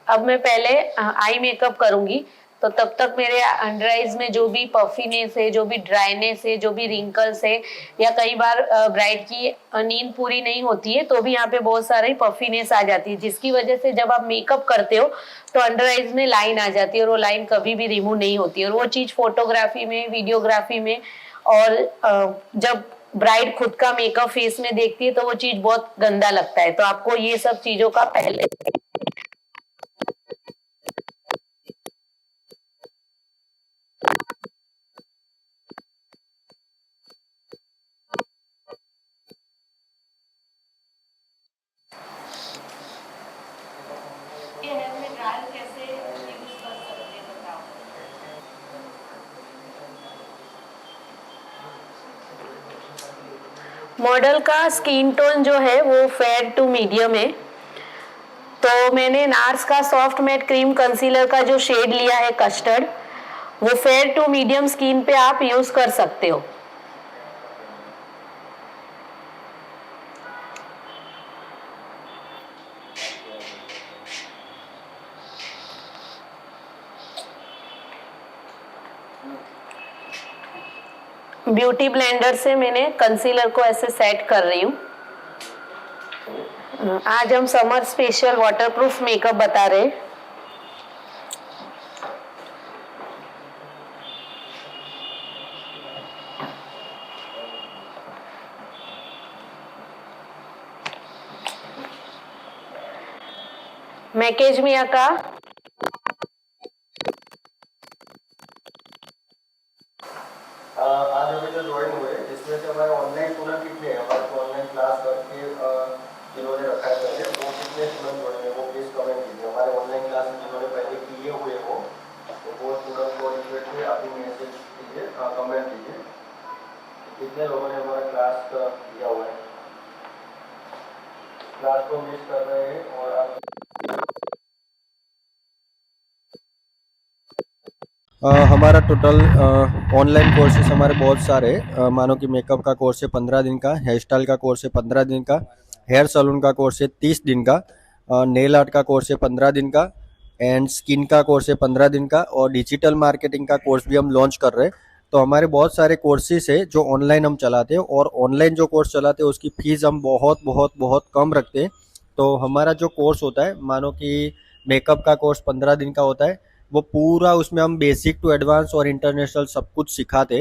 अब मैं पहले आई मेकअप करूंगी, तो तब तक मेरे अंडर आईज में जो भी पफीनेस है, जो भी ड्राइनेस है, जो भी रिंकल्स है, या कई बार ब्राइड की नींद पूरी नहीं होती है तो भी यहाँ पे बहुत सारी पफीनेस आ जाती है, जिसकी वजह से जब आप मेकअप करते हो तो अंडर आईज में लाइन आ जाती है और वो लाइन कभी भी रिमूव नहीं होती है। और वो चीज फोटोग्राफी में, वीडियोग्राफी में और जब ब्राइड खुद का मेकअप फेस में देखती है तो वो चीज बहुत गंदा लगता है। तो आपको ये सब चीजों का पहले मॉडल का स्किन टोन जो है वो फेयर टू मीडियम है, तो मैंने नार्स का सॉफ्ट मैट क्रीम कंसीलर का जो शेड लिया है कस्टर्ड, वो फेयर टू मीडियम स्किन पे आप यूज कर सकते हो। ब्यूटी ब्लेंडर से मैंने कंसीलर को ऐसे सेट कर रही हूँ। आज हम समर स्पेशल वाटरप्रूफ मेकअप बता रहे हैं। मैकेजमिया का आज अभी जो ज्वाइन हुए जिसमें से हमारे ऑनलाइन स्टूडेंट कितने हैं, हमारे ऑनलाइन क्लास करके जिन्होंने रखा है पहले, वो कितने स्टूडेंट ज्वाइन है वो प्लीज कमेंट कीजिए। हमारे ऑनलाइन क्लास में जिन्होंने पहले किए हुए हो तो वो स्टूडेंट को रिक्वेस्ट है, अभी मैसेज कीजिए, कमेंट कीजिए कितने लोगों ने हमारा क्लास किया हुआ है, क्लास को मिस कर रहे हैं। और आप हमारा टोटल ऑनलाइन कोर्सेस हमारे बहुत सारे, मानो कि मेकअप का कोर्स है 15 दिन का, हेयर स्टाइल का कोर्स है 15 दिन का, हेयर सैलून का कोर्स है 30 दिन का, नेल आर्ट का कोर्स है 15 दिन का, एंड स्किन का कोर्स है 15 दिन का, और डिजिटल मार्केटिंग का कोर्स भी हम लॉन्च कर रहे हैं। तो हमारे बहुत सारे कोर्सेज है जो ऑनलाइन हम चलाते हैं, और ऑनलाइन जो कोर्स चलाते हैं उसकी फ़ीस हम बहुत बहुत बहुत कम रखते हैं। तो हमारा जो कोर्स होता है, मानो कि मेकअप का कोर्स 15 दिन का होता है, वो पूरा उसमें हम बेसिक टू एडवांस और इंटरनेशनल सब कुछ सिखाते।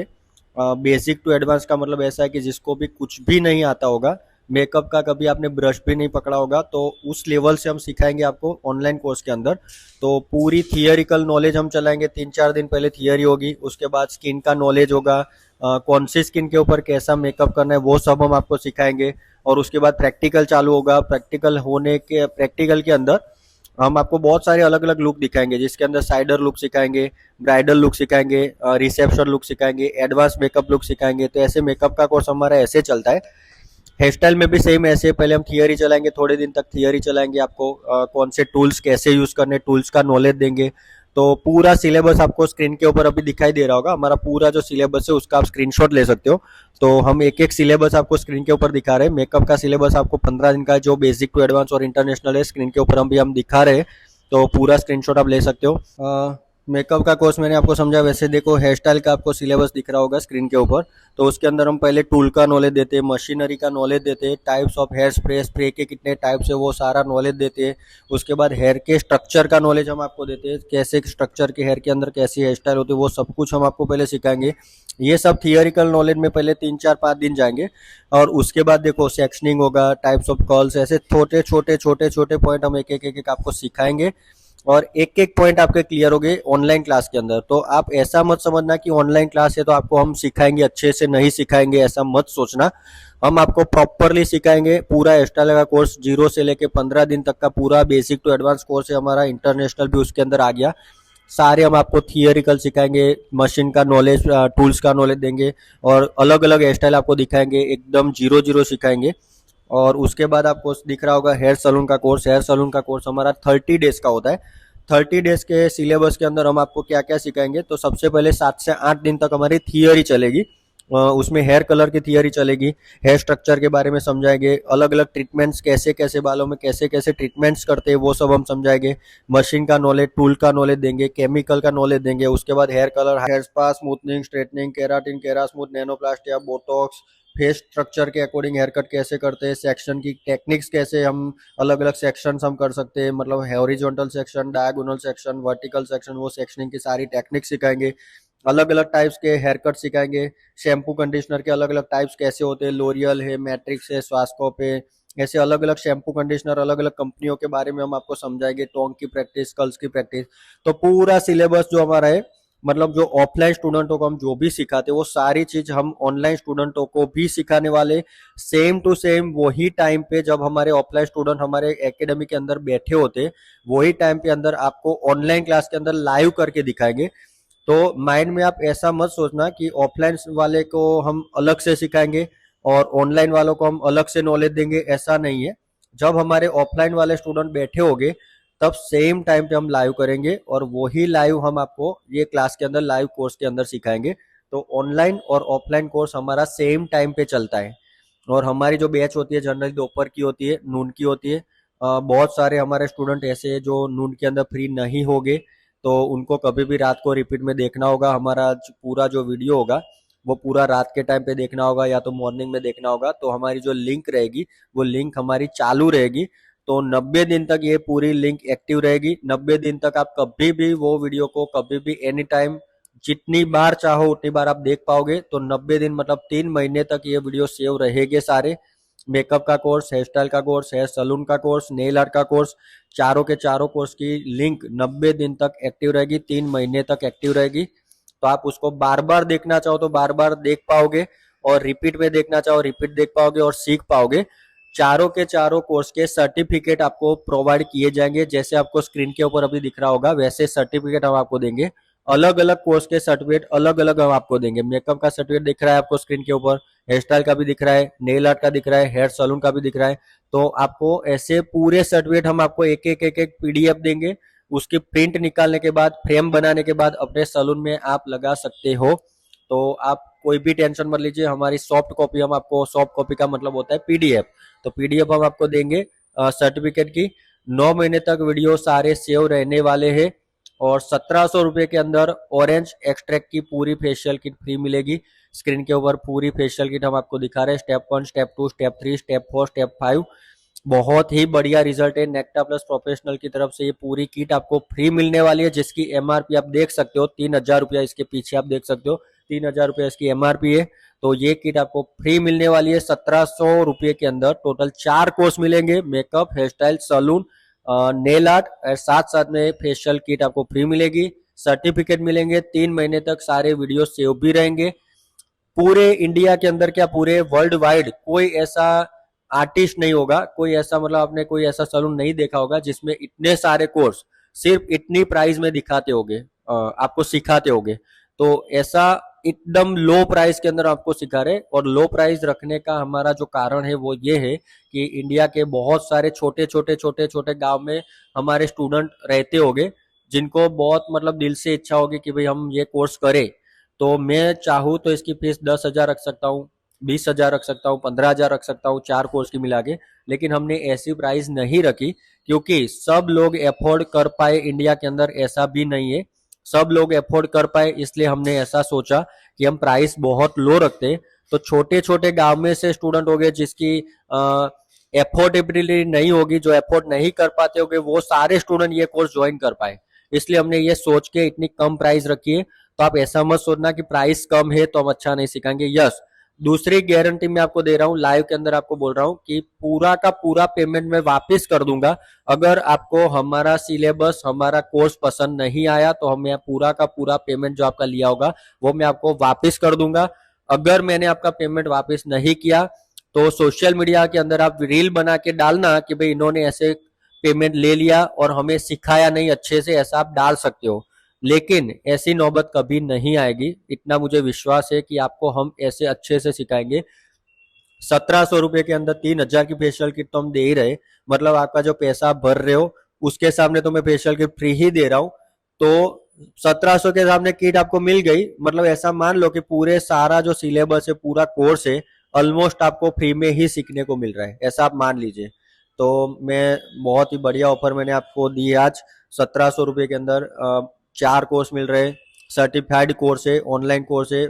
बेसिक टू एडवांस का मतलब ऐसा है कि जिसको भी कुछ भी नहीं आता होगा, मेकअप का कभी आपने ब्रश भी नहीं पकड़ा होगा, तो उस लेवल से हम सिखाएंगे आपको ऑनलाइन कोर्स के अंदर। तो पूरी थियरिकल नॉलेज हम चलाएंगे, 3-4 दिन पहले थियरी होगी, उसके बाद स्किन का नॉलेज होगा, कौन सी स्किन के ऊपर कैसा मेकअप करना है वो सब हम आपको सिखाएंगे। और उसके बाद प्रैक्टिकल चालू होगा। प्रैक्टिकल के अंदर हम आपको बहुत सारे अलग अलग लुक दिखाएंगे, जिसके अंदर साइडर लुक सिखाएंगे, ब्राइडल लुक सिखाएंगे, रिसेप्शन लुक सिखाएंगे, एडवांस मेकअप लुक सिखाएंगे। तो ऐसे मेकअप का कोर्स हमारा ऐसे चलता है। हेयर स्टाइल में भी सेम ऐसे, पहले हम थियरी चलाएंगे, थोड़े दिन तक थियरी चलाएंगे, आपको कौन से टूल्स कैसे यूज करने, टूल्स का नॉलेज देंगे। तो पूरा सिलेबस आपको स्क्रीन के ऊपर अभी दिखाई दे रहा होगा। हमारा पूरा जो सिलेबस है उसका आप स्क्रीनशॉट ले सकते हो। तो हम एक एक सिलेबस आपको स्क्रीन के ऊपर दिखा रहे हैं। मेकअप का सिलेबस आपको 15 दिन का है, जो बेसिक टू एडवांस और इंटरनेशनल है, स्क्रीन के ऊपर हम दिखा रहे हैं। तो पूरा स्क्रीनशॉट आप ले सकते हो। मेकअप का कोर्स मैंने आपको समझा, वैसे देखो हेयर स्टाइल का आपको सिलेबस दिख रहा होगा स्क्रीन के ऊपर। तो उसके अंदर हम पहले टूल का नॉलेज देते हैं, मशीनरी का नॉलेज देते हैं, टाइप्स ऑफ हेयर स्प्रे के कितने टाइप्स है वो सारा नॉलेज देते हैं। उसके बाद हेयर के स्ट्रक्चर का नॉलेज हम आपको देते हैं, कैसे स्ट्रक्चर के हेयर के अंदर कैसी हेयर स्टाइल होती है वो सब कुछ हम आपको पहले सिखाएंगे। ये सब थियोरिकल नॉलेज में पहले 3-4-5 दिन जाएंगे। और उसके बाद देखो सेक्शनिंग होगा, टाइप्स ऑफ कर्ल्स, ऐसे छोटे छोटे पॉइंट हम एक एक आपको सिखाएंगे। और एक एक पॉइंट आपके क्लियर हो गए ऑनलाइन क्लास के अंदर। तो आप ऐसा मत समझना कि ऑनलाइन क्लास है तो आपको हम सिखाएंगे अच्छे से, नहीं सिखाएंगे ऐसा मत सोचना। हम आपको प्रॉपरली सिखाएंगे। पूरा हेयर स्टाइल का कोर्स 0 से लेके 15 दिन तक का पूरा बेसिक टू एडवांस कोर्स है हमारा। इंटरनेशनल भी उसके अंदर आ गया। सारे हम आपको थियोरिकल सिखाएंगे, मशीन का नॉलेज, टूल्स का नॉलेज देंगे, और अलग अलग हेयर स्टाइल आपको दिखाएंगे, एकदम 0 सिखाएंगे। और उसके बाद आपको दिख रहा होगा हेयर सैलून का कोर्स। हेयर सैलून का कोर्स हमारा 30 डेज का होता है। 30 डेज के सिलेबस के अंदर हम आपको क्या क्या सिखाएंगे। तो सबसे पहले 7 से 8 दिन तक हमारी थियरी चलेगी। उसमें हेयर कलर की थियरी चलेगी, हेयर स्ट्रक्चर के बारे में समझाएंगे, अलग अलग ट्रीटमेंट्स कैसे कैसे बालों में कैसे कैसे ट्रीटमेंट्स करते हैं वो सब हम समझाएंगे, मशीन का नॉलेज, टूल का नॉलेज देंगे, केमिकल का नॉलेज देंगे। उसके बाद hair colour, hair spa, smoothening, straightening, keratin, kera smooth, nanoplasty या बोटॉक्स, फेस स्ट्रक्चर के अकॉर्डिंग हेयर कट कैसे करते हैं, सेक्शन की टेक्निक्स कैसे हम अलग अलग सेक्शन हम कर सकते हैं, मतलब horizontal section, diagonal section, vertical section, वो सेक्शनिंग की सारी टेक्निक सिखाएंगे। अलग अलग टाइप्स के हेयर कट सिखाएंगे, शैम्पू कंडीशनर के अलग अलग टाइप्स कैसे होते हैं, लोरियल है, मैट्रिक्स है, स्वास्कोप है, ऐसे अलग अलग शैम्पू कंडीशनर अलग अलग कंपनियों के बारे में हम आपको समझाएंगे, टोंग की प्रैक्टिस, कर्ल्स की प्रैक्टिस। तो पूरा सिलेबस जो हमारा है, मतलब जो ऑफलाइन स्टूडेंटों को हम जो भी सिखाते हैं वो सारी चीज हम ऑनलाइन स्टूडेंटों को भी सिखाने वाले, सेम टू सेम वही टाइम पे जब हमारे ऑफलाइन स्टूडेंट हमारे एकेडमी के अंदर बैठे होते वही टाइम पे अंदर आपको ऑनलाइन क्लास के अंदर लाइव करके दिखाएंगे। तो माइंड में आप ऐसा मत सोचना कि ऑफलाइन वाले को हम अलग से सिखाएंगे और ऑनलाइन वालों को हम अलग से नॉलेज देंगे, ऐसा नहीं है। जब हमारे ऑफलाइन वाले स्टूडेंट बैठे होंगे तब सेम टाइम पे हम लाइव करेंगे और वही लाइव हम आपको ये क्लास के अंदर लाइव कोर्स के अंदर सिखाएंगे। तो ऑनलाइन और ऑफलाइन कोर्स हमारा सेम टाइम पे चलता है और हमारी जो बैच होती है जनरली दोपहर की होती है, नून की होती है। बहुत सारे हमारे स्टूडेंट ऐसे हैं जो नून के अंदर फ्री नहीं होंगे, तो उनको कभी भी रात को रिपीट में देखना होगा। हमारा पूरा जो वीडियो होगा वो पूरा रात के टाइम पे देखना होगा या तो मॉर्निंग में देखना होगा। तो हमारी जो लिंक रहेगी वो लिंक हमारी चालू रहेगी, तो 90 दिन तक ये पूरी लिंक एक्टिव रहेगी। 90 दिन तक आप कभी भी वो वीडियो को कभी भी एनी टाइम जितनी बार चाहो उतनी बार आप देख पाओगे। तो 90 दिन मतलब 3 महीने तक ये वीडियो सेव रहेंगे सारे। मेकअप का कोर्स, हेयर स्टाइल का कोर्स, हेयर सलून का कोर्स, नेल आर्ट का कोर्स, चारों के चारों कोर्स की लिंक 90 दिन तक एक्टिव रहेगी, 3 महीने तक एक्टिव रहेगी। तो आप उसको बार बार देखना चाहो तो बार बार देख पाओगे और रिपीट में देखना चाहो रिपीट देख पाओगे और सीख पाओगे। चारों के चारों कोर्स के सर्टिफिकेट आपको प्रोवाइड किए जाएंगे, जैसे आपको स्क्रीन के ऊपर अभी दिख रहा होगा वैसे सर्टिफिकेट हम आपको देंगे। अलग अलग कोर्स के सर्टिफिकेट अलग अलग हम आपको देंगे। मेकअप का सर्टिफिकेट दिख रहा है आपको स्क्रीन के ऊपर, हेयर स्टाइल का भी दिख रहा है, नेल आर्ट का दिख रहा है, हेयर सलून का भी दिख रहा है। तो आपको ऐसे पूरे सर्टिफिकेट हम आपको एक एक एक एक पीडीएफ देंगे। उसकी प्रिंट निकालने के बाद, फ्रेम बनाने के बाद अपने सलून में आप लगा सकते हो। तो आप कोई भी टेंशन मत लीजिए, हमारी सॉफ्ट कॉपी हम आपको, सॉफ्ट कॉपी का मतलब होता है पीडीएफ, तो पीडीएफ हम आपको देंगे सर्टिफिकेट की। 9 महीने तक वीडियो सारे सेव रहने वाले हैं और 1700 रुपये के अंदर ऑरेंज एक्सट्रैक्ट की पूरी फेशियल किट फ्री मिलेगी। स्क्रीन के ऊपर पूरी फेशियल किट हम आपको दिखा रहे हैं, step 1, step 2, step 3, step 4, step 5। बहुत ही बढ़िया रिजल्ट है। नेक्टा प्लस प्रोफेशनल की तरफ से ये पूरी किट आपको फ्री मिलने वाली है, जिसकी एमआरपी आप देख सकते हो 3000 रुपया, इसके पीछे आप देख सकते हो 3000 रुपया इसकी एमआरपी है। तो ये किट आपको फ्री मिलने वाली है 1700 रुपये के अंदर। टोटल 4 कोर्स मिलेंगे, makeup, hair style, salon, nail art और साथ साथ में फेशियल किट आपको फ्री मिलेगी। सर्टिफिकेट मिलेंगे, 3 महीने तक सारे वीडियो सेव भी रहेंगे। पूरे इंडिया के अंदर क्या पूरे वर्ल्ड वाइड कोई ऐसा आर्टिस्ट नहीं होगा, कोई ऐसा मतलब आपने कोई ऐसा सलून नहीं देखा होगा जिसमें इतने सारे कोर्स सिर्फ इतनी प्राइस में दिखाते होगे, आपको सिखाते होगे। तो ऐसा एकदम लो प्राइस के अंदर आपको सिखा रहे। और लो प्राइस रखने का हमारा जो कारण है वो ये है कि इंडिया के बहुत सारे छोटे छोटे छोटे छोटे गांव में हमारे स्टूडेंट रहते होंगे, जिनको बहुत मतलब दिल से इच्छा होगी कि भाई हम ये कोर्स करें। तो मैं चाहूँ तो इसकी फीस 10,000 रख सकता हूँ, 20,000 रख सकता हूँ, 15,000 रख सकता हूँ 4 कोर्स की मिला के। लेकिन हमने ऐसी प्राइस नहीं रखी क्योंकि सब लोग अफोर्ड कर पाए इंडिया के अंदर, ऐसा भी नहीं है। सब लोग अफोर्ड कर पाए इसलिए हमने ऐसा सोचा कि हम प्राइस बहुत लो रखते। तो छोटे छोटे गांव में से स्टूडेंट हो गए जिसकी अफोर्डेबिलिटी नहीं होगी, जो अफोर्ड नहीं कर पाते होंगे, वो सारे स्टूडेंट ये कोर्स ज्वाइन कर पाए। इसलिए हमने ये सोच के इतनी कम प्राइस रखी है। तो आप ऐसा मत सोचना कि प्राइस कम है तो हम अच्छा नहीं सिखाएंगे। यस, दूसरी गारंटी मैं आपको दे रहा हूँ, लाइव के अंदर आपको बोल रहा हूँ कि पूरा का पूरा पेमेंट मैं वापस कर दूंगा। अगर आपको हमारा सिलेबस, हमारा कोर्स पसंद नहीं आया तो हम पूरा का पूरा पेमेंट जो आपका लिया होगा वो मैं आपको वापस कर दूंगा। अगर मैंने आपका पेमेंट वापस नहीं किया तो सोशल मीडिया के अंदर आप रील बना के डालना कि भाई इन्होंने ऐसे पेमेंट ले लिया और हमें सिखाया नहीं अच्छे से, ऐसा आप डाल सकते हो। लेकिन ऐसी नौबत कभी नहीं आएगी, इतना मुझे विश्वास है कि आपको हम ऐसे अच्छे से सिखाएंगे। 1700 रुपये के अंदर 3000 की फेशियल किट तो हम दे ही रहे, मतलब आपका जो पैसा आप भर रहे हो उसके सामने तो मैं फेशियल किट फ्री ही दे रहा हूँ। तो 1700 के सामने किट आपको मिल गई, मतलब ऐसा मान लो कि पूरे सारा जो सिलेबस है, पूरा कोर्स है, ऑलमोस्ट आपको फ्री में ही सीखने को मिल रहा है, ऐसा आप मान लीजिए। तो मैं बहुत ही बढ़िया ऑफर मैंने आपको दी है आज। 1700 रुपये के अंदर 4 कोर्स मिल रहे हैं। सर्टिफाइड कोर्स है, ऑनलाइन कोर्स है।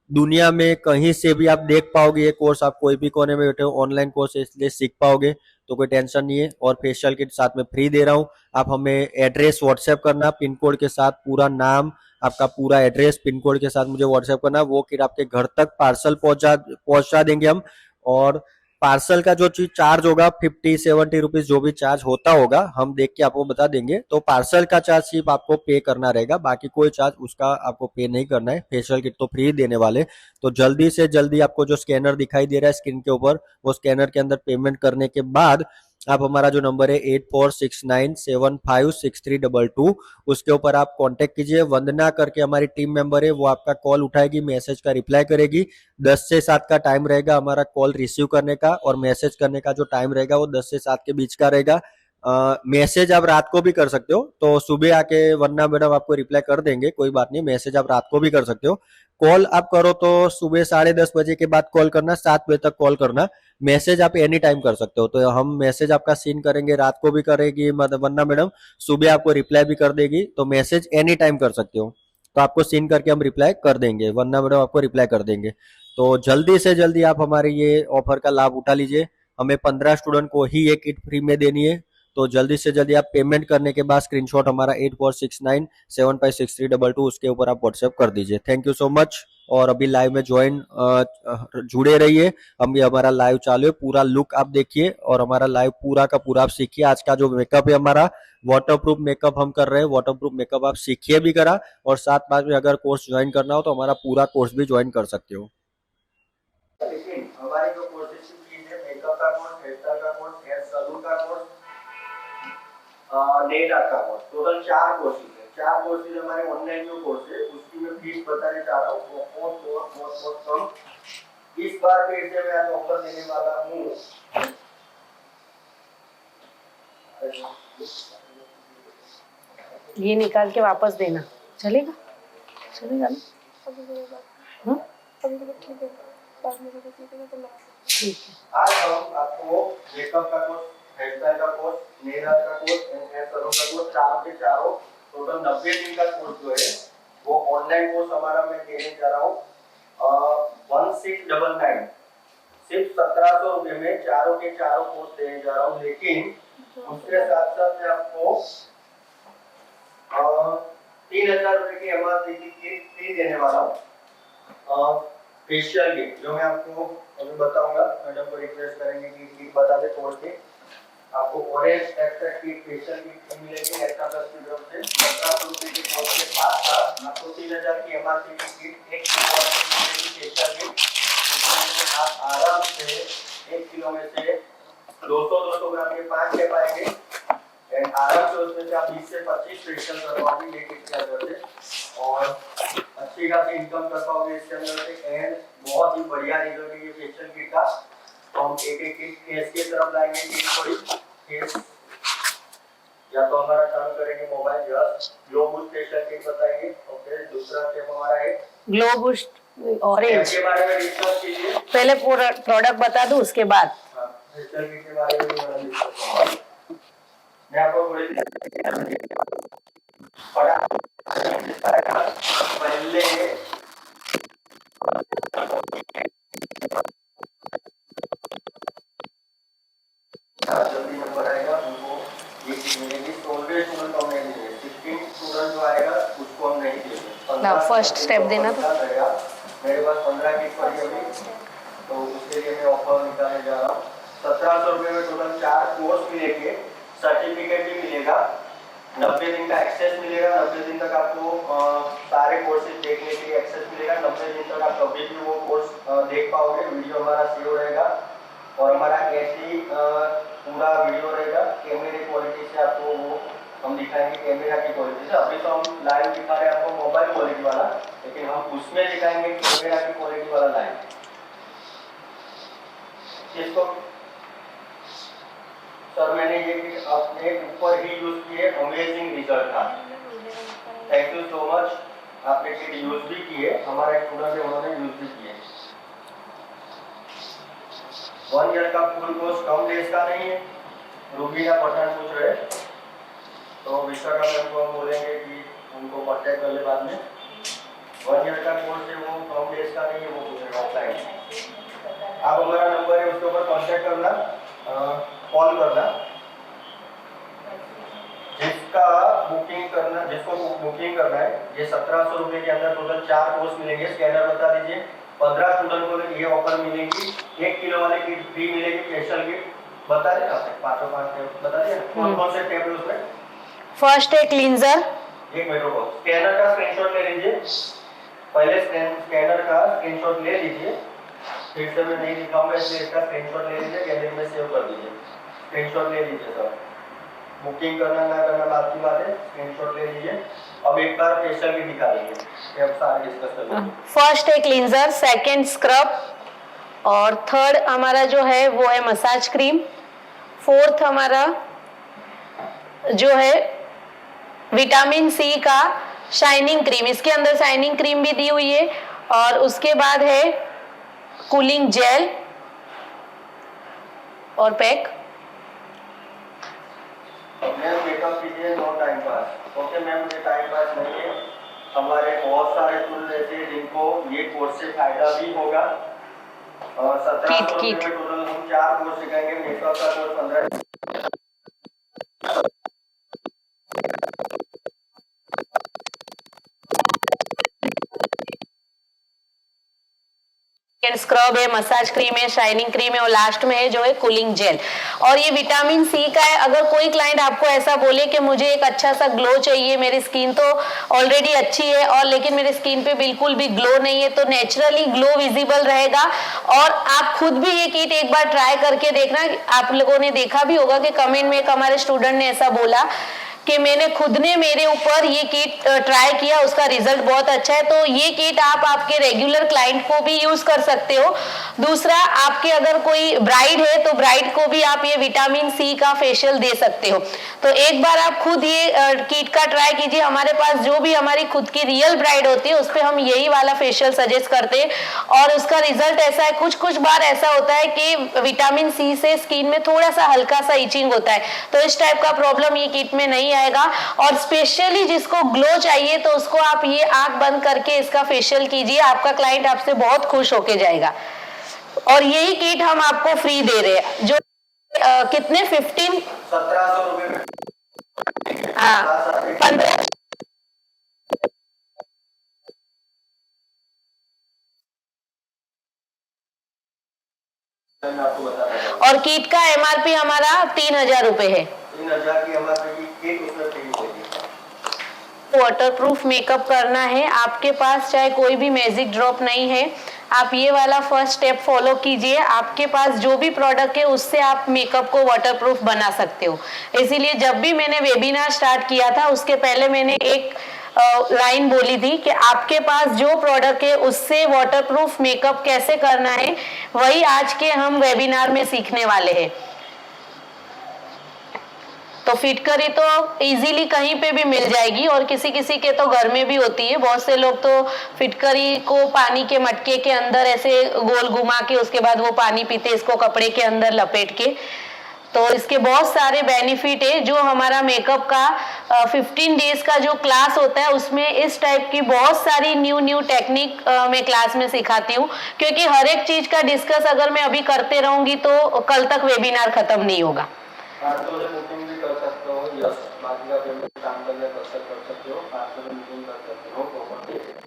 दुनिया में कहीं से भी आप देख पाओगे ये कोर्स, आप कोई भी कोने में बैठे हो, ऑनलाइन कोर्स है, इसलिए सीख पाओगे, तो कोई टेंशन नहीं है। और फेशियल किट साथ में फ्री दे रहा हूँ। आप हमें एड्रेस व्हाट्सएप करना, पिन कोड के साथ, पूरा नाम, आपका पूरा एड्रेस पिन कोड के साथ मुझे व्हाट्सएप करना। वो किट आपके घर तक पार्सल पहुंचा देंगे हम। और पार्सल का जो चीज चार्ज होगा 50-70 रुपीज, जो भी चार्ज होता होगा हम देख के आपको बता देंगे। तो पार्सल का चार्ज सिर्फ आपको पे करना रहेगा, बाकी कोई चार्ज उसका आपको पे नहीं करना है। फेशियल किट तो फ्री देने वाले। तो जल्दी से जल्दी आपको जो स्कैनर दिखाई दे रहा है स्क्रीन के ऊपर, वो स्कैनर के अंदर पेमेंट करने के बाद आप हमारा जो नंबर है 8469756322, उसके ऊपर आप कांटेक्ट कीजिए। वंदना करके हमारी टीम मेंबर है, वो आपका कॉल उठाएगी, मैसेज का रिप्लाई करेगी। 10 से 7 का टाइम रहेगा हमारा कॉल रिसीव करने का, और मैसेज करने का जो टाइम रहेगा वो 10 से 7 के बीच का रहेगा। मैसेज आप रात को भी कर सकते हो, तो सुबह आके वरना मैडम आपको रिप्लाई कर देंगे, कोई बात नहीं। मैसेज आप रात को भी कर सकते हो। कॉल आप करो तो सुबह 10:30 बजे के बाद कॉल करना, 7 बजे तक कॉल करना। मैसेज आप एनी टाइम कर सकते हो, तो हम मैसेज आपका सीन करेंगे, रात को भी करेगी वरना मैडम सुबह आपको रिप्लाई भी कर देगी। तो मैसेज एनी टाइम कर सकते हो, तो आपको सीन करके हम रिप्लाई कर देंगे, वरना मैडम आपको रिप्लाई कर देंगे। तो जल्दी से जल्दी आप हमारे ये ऑफर का लाभ उठा लीजिए। हमें 15 स्टूडेंट को ही ये किट फ्री में देनी है। तो जल्दी से जल्दी आप पेमेंट करने के बाद स्क्रीनशॉट हमारा 8469756322 उसके ऊपर आप व्हाट्सएप कर दीजिए। Thank you so much. और अभी लाइव में जुड़े रहिए। हम ये हमारा लाइव चालू है, पूरा लुक आप देखिए और हमारा लाइव पूरा का पूरा आप सीखिए। आज का जो मेकअप है हमारा वाटरप्रूफ मेकअप हम कर रहे हैं। वाटरप्रूफ मेकअप आप सीखिए भी करा, और साथ में अगर कोर्स ज्वाइन करना हो तो हमारा पूरा कोर्स भी ज्वाइन कर सकते हो। लेकिन हमारी जो कोर्सेज की फीस है, मेकअप का कोर्स, हेयर स्टाइल का कोर्स, हेयर सलून का कोर्स, नेल आर्ट का कोर्स, टोटल 4 कोर्सेज है। 4 कोर्सेज हमारे ऑनलाइन जो कोर्स है उसकी मैं फीस बताने जा रहा हूँ, वो बहुत कम। इस बार फिर से मैं आज ऑफर देने वाला हूँ। ये निकाल के वापस देना, चलेगा? चलेगा ना? हाँ? ठीक है। आज हम आपको मेकअप का कोर्स, हेयर स्टाइल का कोर्स, नेल आर्ट का कोर्स, हेयर सलून का कोर्स, चारों के चारों टोटल 90 दिन का कोर्स जो है वो ऑनलाइन कोर्स हमारा मैं देने जा रहा हूँ 1699, सिर्फ 1700 रुपये में चारों के चारों कोर्स देने जा रहा हूँ। लेकिन उसके साथ साथ मैं आपको 3000 रुपये की एमआरपी की किट फ्री देने वाला हूँ। फेशियल किट जो मैं आपको अभी बताऊंगा, मैडम को रिक्वेस्ट करेंगे कि किट बता दे तोड़ के। आपको orange extract kit facial kit मिलेगी एक्स्ट्रा प्लस की तरफ से। 1700 रुपये के कोर्स के साथ आपको 3000 की एमआरपी की किट एक फेशियल किट, आप आराम से 1 किलो में से 200 ग्राम के 5 ले पाएंगे। एंड आराम से उसमें से आप 20 से 25 फेशियल करवाओगे ये किट के अंदर से, और अच्छी खासी इनकम कर पाओगे इसके अंदर से। एंड बहुत ही बढ़िया रिजल्ट है ये फेशियल किट का। तो हम एक एक किट फेस की तरफ लाएंगे, किट थोड़ी फेस या तो हमारा चालू करेंगे mobile, just glow boost facial kit बताएंगे। ओके, दूसरा स्टेप हमारा है ग्लो बूस्ट ऑरेंज के बारे में डिस्कस कीजिए। पहले पूरा प्रोडक्ट बता दूं उसके बाद फेशियल किट के बारे में डिस्कस। मैं आपको थोड़ी पहले जल्दी नंबर आएगा उनको ये चीज मिलेगी। 16 स्टूडेंट हम नहीं देंगे, 16 स्टूडेंट जो आएगा उसको हम नहीं देंगे। फर्स्ट स्टेप देना तो मेरे पास 15 किट पड़ी अभी, तो उसके लिए मैं ऑफर निकालने जा रहा हूँ। 1700 रुपये में टोटल 4 कोर्स मिलेंगे, सर्टिफिकेट भी मिलेगा, 90 दिन का एक्सेस मिलेगा। 90 दिन तक आपको सारे कोर्सेज देखने के लिए एक्सेस मिलेगा। 90 दिन तक आप कभी भी वो कोर्स देख पाओगे, वीडियो हमारा सेव रहेगा और हमारा कैसी पूरा वीडियो रहेगा। कैमरे क्वालिटी से आपको वो हम दिखाएंगे, कैमरा की क्वालिटी से। अभी तो हम लाइव दिखा रहे हैं आपको मोबाइल क्वालिटी वाला, लेकिन हम उसमें दिखाएंगे कैमरा की क्वालिटी वाला लाइव। इसको सर मैंने ये अपने ऊपर ही यूज किए, अमेजिंग रिजल्ट था। Thank you so much. आपने किट यूज भी किए, हमारा एक स्टूडेंट है उन्होंने यूज भी किए। 1 ईयर का फुल कोर्स कम डेज का नहीं है। रूबीना पठान पूछ रहे, तो विशाखा मैम को हम बोलेंगे कि उनको कांटेक्ट कर ले बाद में। 1 ईयर का कोर्स है, वो कम डेज का नहीं है, वो पूछ रहे ऑफलाइन। आप हमारा नंबर है उसके ऊपर कांटेक्ट करना, कॉल करना। जिसका बुकिंग करना, जिसको बुकिंग करना है, ये 1700 रुपये के अंदर टोटल 4 कोर्स मिलेंगे। स्कैनर बता दीजिए। 15 स्टूडेंट को ये ऑफर मिलेगी। 1 किलो वाले किट फ्री मिलेगी, फेशियल किट। बता दें आपने 5 बता दिए कौन कौन से टेप है उसमें। फर्स्ट है क्लींजर। एक मिनट रुको, स्कैनर का स्क्रीनशॉट ले लीजिए। पहले स्कैनर का स्क्रीनशॉट ले लीजिए, फिर से मैं नहीं दिखाऊंगा इसलिए इसका स्क्रीनशॉट ले लीजिए, गैलरी में सेव कर दीजिए। स्क्रीनशॉट ले लीजिए सर। बुकिंग करना ना करना बात की बात है, स्क्रीनशॉट ले लीजिए। अब एक बार फेशियल भी दिखा दीजिए, अब सारे डिस्कस कर लेंगे। फर्स्ट है क्लींजर, सेकंड स्क्रब, और थर्ड हमारा जो है वो है मसाज क्रीम। फोर्थ हमारा जो है विटामिन सी का शाइनिंग क्रीम, इसके अंदर शाइनिंग क्रीम भी दी हुई है। और उसके बाद है कूलिंग जेल और पैक। मैम मेकअप कीजिए, no time pass. Okay ma'am, ये टाइम पास नहीं है। हमारे बहुत सारे टूल ऐसे हैं जिनको ये कोर्स से फायदा भी होगा। और 1700 रुपये में टोटल हम 4 कोर्स सिखाएंगे। मेकअप का कोर्स 15। स्क्रब है, मसाज क्रीम है, शाइनिंग क्रीम है, और लास्ट में है जो है कूलिंग जेल। और ये विटामिन सी का है। अगर कोई क्लाइंट आपको ऐसा बोले कि मुझे एक अच्छा सा ग्लो चाहिए, मेरी स्किन तो ऑलरेडी अच्छी है और लेकिन मेरी स्किन पे बिल्कुल भी ग्लो नहीं है, तो नेचुरली ग्लो विजिबल रहेगा। और आप खुद भी ये किट एक बार ट्राई करके देखना। आप लोगों ने देखा भी होगा कि कमेंट में एक हमारे स्टूडेंट ने ऐसा बोला कि मैंने खुद ने मेरे ऊपर ये किट ट्राई किया, उसका रिजल्ट बहुत अच्छा है। तो ये किट आप आपके रेगुलर क्लाइंट को भी यूज कर सकते हो। दूसरा, आपके अगर कोई ब्राइड है तो ब्राइड को भी आप ये विटामिन सी का फेशियल दे सकते हो। तो एक बार आप खुद ये किट का ट्राई कीजिए। हमारे पास जो भी हमारी खुद की रियल ब्राइड होती है उस पर हम यही वाला फेशियल सजेस्ट करते हैं और उसका रिजल्ट ऐसा है। कुछ कुछ बार ऐसा होता है कि विटामिन सी से स्किन में थोड़ा सा हल्का सा इचिंग होता है, तो इस टाइप का प्रॉब्लम ये किट में नहीं आएगा। और स्पेशली जिसको ग्लो चाहिए तो उसको आप ये आंख बंद करके इसका फेशियल कीजिए, आपका क्लाइंट आपसे बहुत खुश होके जाएगा। और यही किट हम आपको फ्री दे रहे हैं, जो कितने 1700 रुपए में। हाँ 15। आपको बता रहा हूं। और किट का एमआरपी हमारा 3000 रुपए है। 3000 की एमआरपी की किट उसमें फ्री होगी। वाटरप्रूफ मेकअप करना है, आपके पास चाहे कोई भी मैजिक ड्रॉप नहीं है, आप ये वाला फर्स्ट स्टेप फॉलो कीजिए। आपके पास जो भी प्रोडक्ट है उससे आप मेकअप को वाटरप्रूफ बना सकते हो। इसीलिए जब भी मैंने वेबिनार स्टार्ट किया था उसके पहले मैंने एक लाइन बोली थी कि आपके पास जो प्रोडक्ट है उससे वाटरप्रूफ मेकअप कैसे करना है, वही आज के हम वेबिनार में सीखने वाले हैं। तो फिटकरी तो इजीली कहीं पे भी मिल जाएगी और किसी किसी के तो घर में भी होती है। बहुत से लोग तो फिटकरी को पानी के मटके के अंदर ऐसे गोल घुमा के उसके बाद वो पानी पीते, इसको कपड़े के अंदर लपेट के। तो इसके बहुत सारे बेनिफिट है। जो हमारा मेकअप का 15 डेज का जो क्लास होता है उसमें इस टाइप की बहुत सारी न्यू टेक्निक मैं क्लास में सिखाती हूँ, क्योंकि हर एक चीज का डिस्कस अगर मैं अभी करते रहूंगी तो कल तक वेबिनार खत्म नहीं होगा। तो मीटिंग भी कर सकते हो, यस बाकी का पेमेंट काम करने कर सकते हो, आप लोग मीटिंग कर सकते हो प्रॉपर्टी।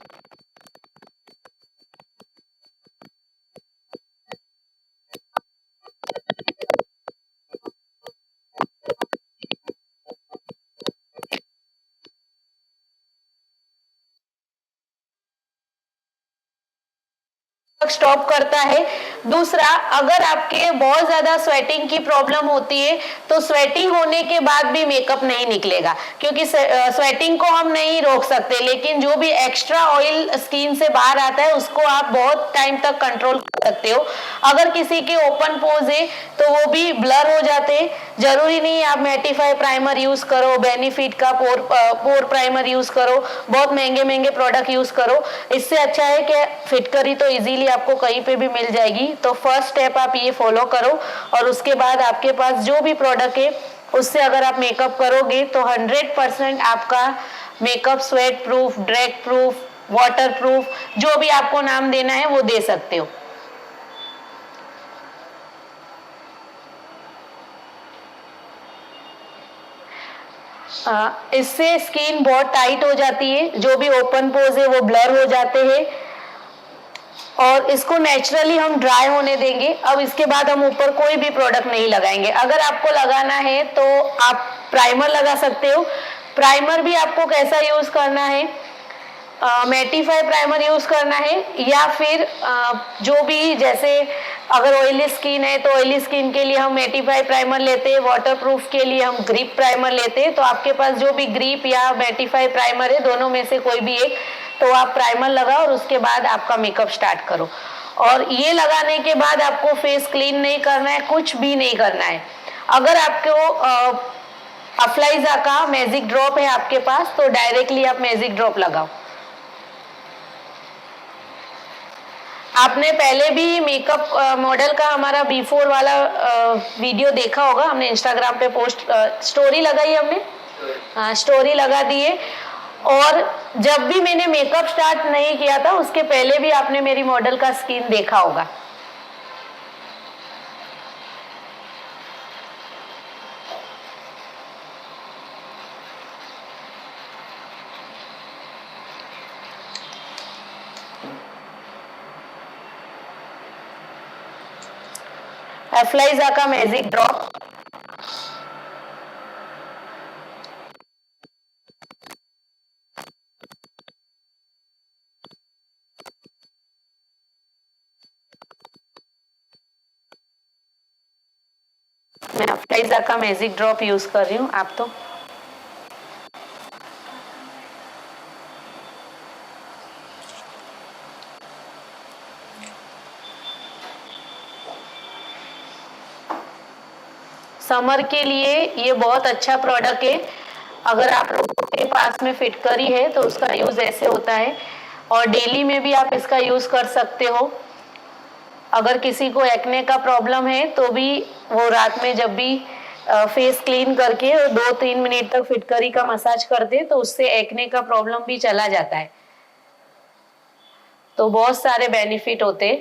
स्टॉप करता है दूसरा, अगर आपके बहुत ज्यादा स्वेटिंग की प्रॉब्लम होती है तो स्वेटिंग होने के बाद भी मेकअप नहीं निकलेगा, क्योंकि स्वेटिंग को हम नहीं रोक सकते, लेकिन जो भी एक्स्ट्रा ऑयल स्किन से बाहर आता है उसको आप बहुत टाइम तक कंट्रोल कर सकते हो। अगर किसी के ओपन पोज है तो वो भी ब्लर हो जाते हैं। जरूरी नहीं आप मैटिफाई प्राइमर यूज करो, बेनिफिट का पोर प्राइमर यूज करो, बहुत महंगे महंगे प्रोडक्ट यूज करो। इससे अच्छा है कि फिटकरी तो इजीली आपको कहीं पे भी मिल जाएगी। तो फर्स्ट स्टेप आप ये फॉलो करो, और उसके बाद आपके पास जो भी प्रोडक्ट है उससे अगर आप मेकअप करोगे तो 100% आपका makeup sweat proof, drag proof, water proof, जो भी आपको नाम देना है वो दे सकते हो। इससे स्किन बहुत टाइट हो जाती है, जो भी ओपन पोज है वो ब्लर हो जाते हैं, और इसको नेचुरली हम ड्राई होने देंगे। अब इसके बाद हम ऊपर कोई भी प्रोडक्ट नहीं लगाएंगे। अगर आपको लगाना है तो आप प्राइमर लगा सकते हो। प्राइमर भी आपको कैसा यूज करना है, मैटिफाई प्राइमर यूज करना है, या फिर जो भी, जैसे अगर ऑयली स्किन है तो ऑयली स्किन के लिए हम मैटिफाई प्राइमर लेते हैं, वाटरप्रूफ के लिए हम ग्रिप प्राइमर लेते हैं। तो आपके पास जो भी ग्रिप या मैटिफाई प्राइमर है, दोनों में से कोई भी एक, तो आप प्राइमर लगाओ और उसके बाद आपका मेकअप स्टार्ट करो। और ये लगाने के बाद आपको फेस क्लीन नहीं करना है, कुछ भी नहीं करना है। अगर आपको अफ्लाइजा का मैजिक ड्रॉप है आपके पास तो डायरेक्टली आप मैजिक ड्रॉप लगाओ। आपने पहले भी मेकअप मॉडल का हमारा बिफोर वाला वीडियो देखा होगा, हमने इंस्टाग्राम पे पोस्ट स्टोरी लगाई, हमने स्टोरी लगा दी है। और जब भी मैंने मेकअप स्टार्ट नहीं किया था उसके पहले भी आपने मेरी मॉडल का स्किन देखा होगा। एफ्लाइजा का मैजिक ड्रॉप, मैं एफ्लाइजा का मैजिक ड्रॉप यूज कर रही हूँ। आप तो समर के लिए ये बहुत अच्छा प्रोडक्ट है। अगर आप लोगों के पास में फिटकरी है तो उसका यूज ऐसे होता है, और डेली में भी आप इसका यूज कर सकते हो। अगर किसी को एक्ने का प्रॉब्लम है तो भी वो रात में जब भी फेस क्लीन करके 2-3 मिनट तक फिटकरी का मसाज कर दे तो उससे एक्ने का प्रॉब्लम भी चला जाता है। तो बहुत सारे बेनिफिट होते।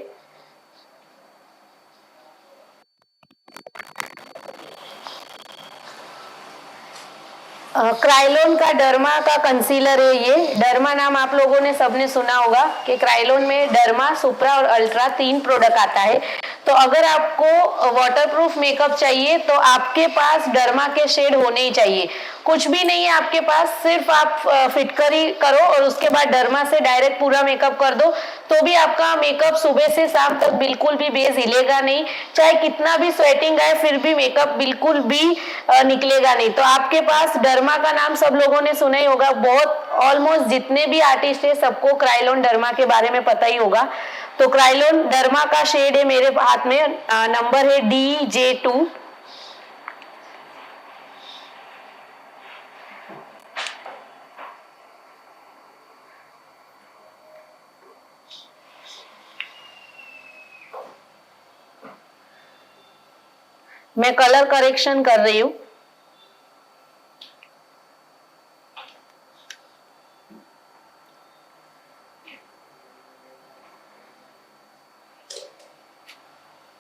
क्राइलोन का डर्मा का कंसीलर है ये। डर्मा नाम आप लोगों ने सबने सुना होगा कि क्राइलोन में डर्मा, सुप्रा और अल्ट्रा 3 प्रोडक्ट आता है। तो अगर आपको वाटरप्रूफ मेकअप चाहिए तो आपके पास डर्मा के शेड होने ही चाहिए। कुछ भी नहीं है आपके पास, सिर्फ आप फिटकरी करो और उसके बाद डर्मा से डायरेक्ट पूरा मेकअप कर दो, तो भी आपका मेकअप सुबह से शाम तक बिल्कुल भी बेस हिलेगा नहीं। चाहे कितना भी स्वेटिंग आए फिर भी मेकअप बिल्कुल भी निकलेगा नहीं। तो आपके पास डर्मा का नाम सब लोगों ने सुना ही होगा। बहुत ऑलमोस्ट जितने भी आर्टिस्ट है सबको क्राइलोन डर्मा के बारे में पता ही होगा। तो क्राइलोन डर्मा का शेड है मेरे हाथ में, नंबर है DJ2। मैं कलर करेक्शन कर रही हूँ।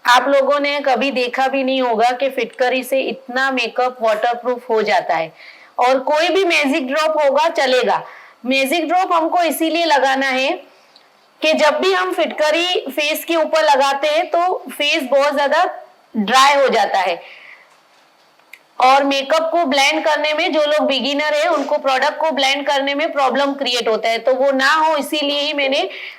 आप लोगों ने कभी देखा भी नहीं होगा कि फिटकरी से इतना मेकअप वाटरप्रूफ हो जाता है। और कोई भी मैजिक ड्रॉप होगा चलेगा। मैजिक ड्रॉप हमको इसीलिए लगाना है कि जब भी हम फिटकरी फेस के ऊपर लगाते हैं तो फेस बहुत ज्यादा ड्राई हो जाता है, और मेकअप को ब्लेंड करने में जो लोग बिगिनर है उनको प्रोडक्ट को ब्लेंड करने में प्रॉब्लम क्रिएट होता है। तो वो ना हो इसीलिए ही मैंने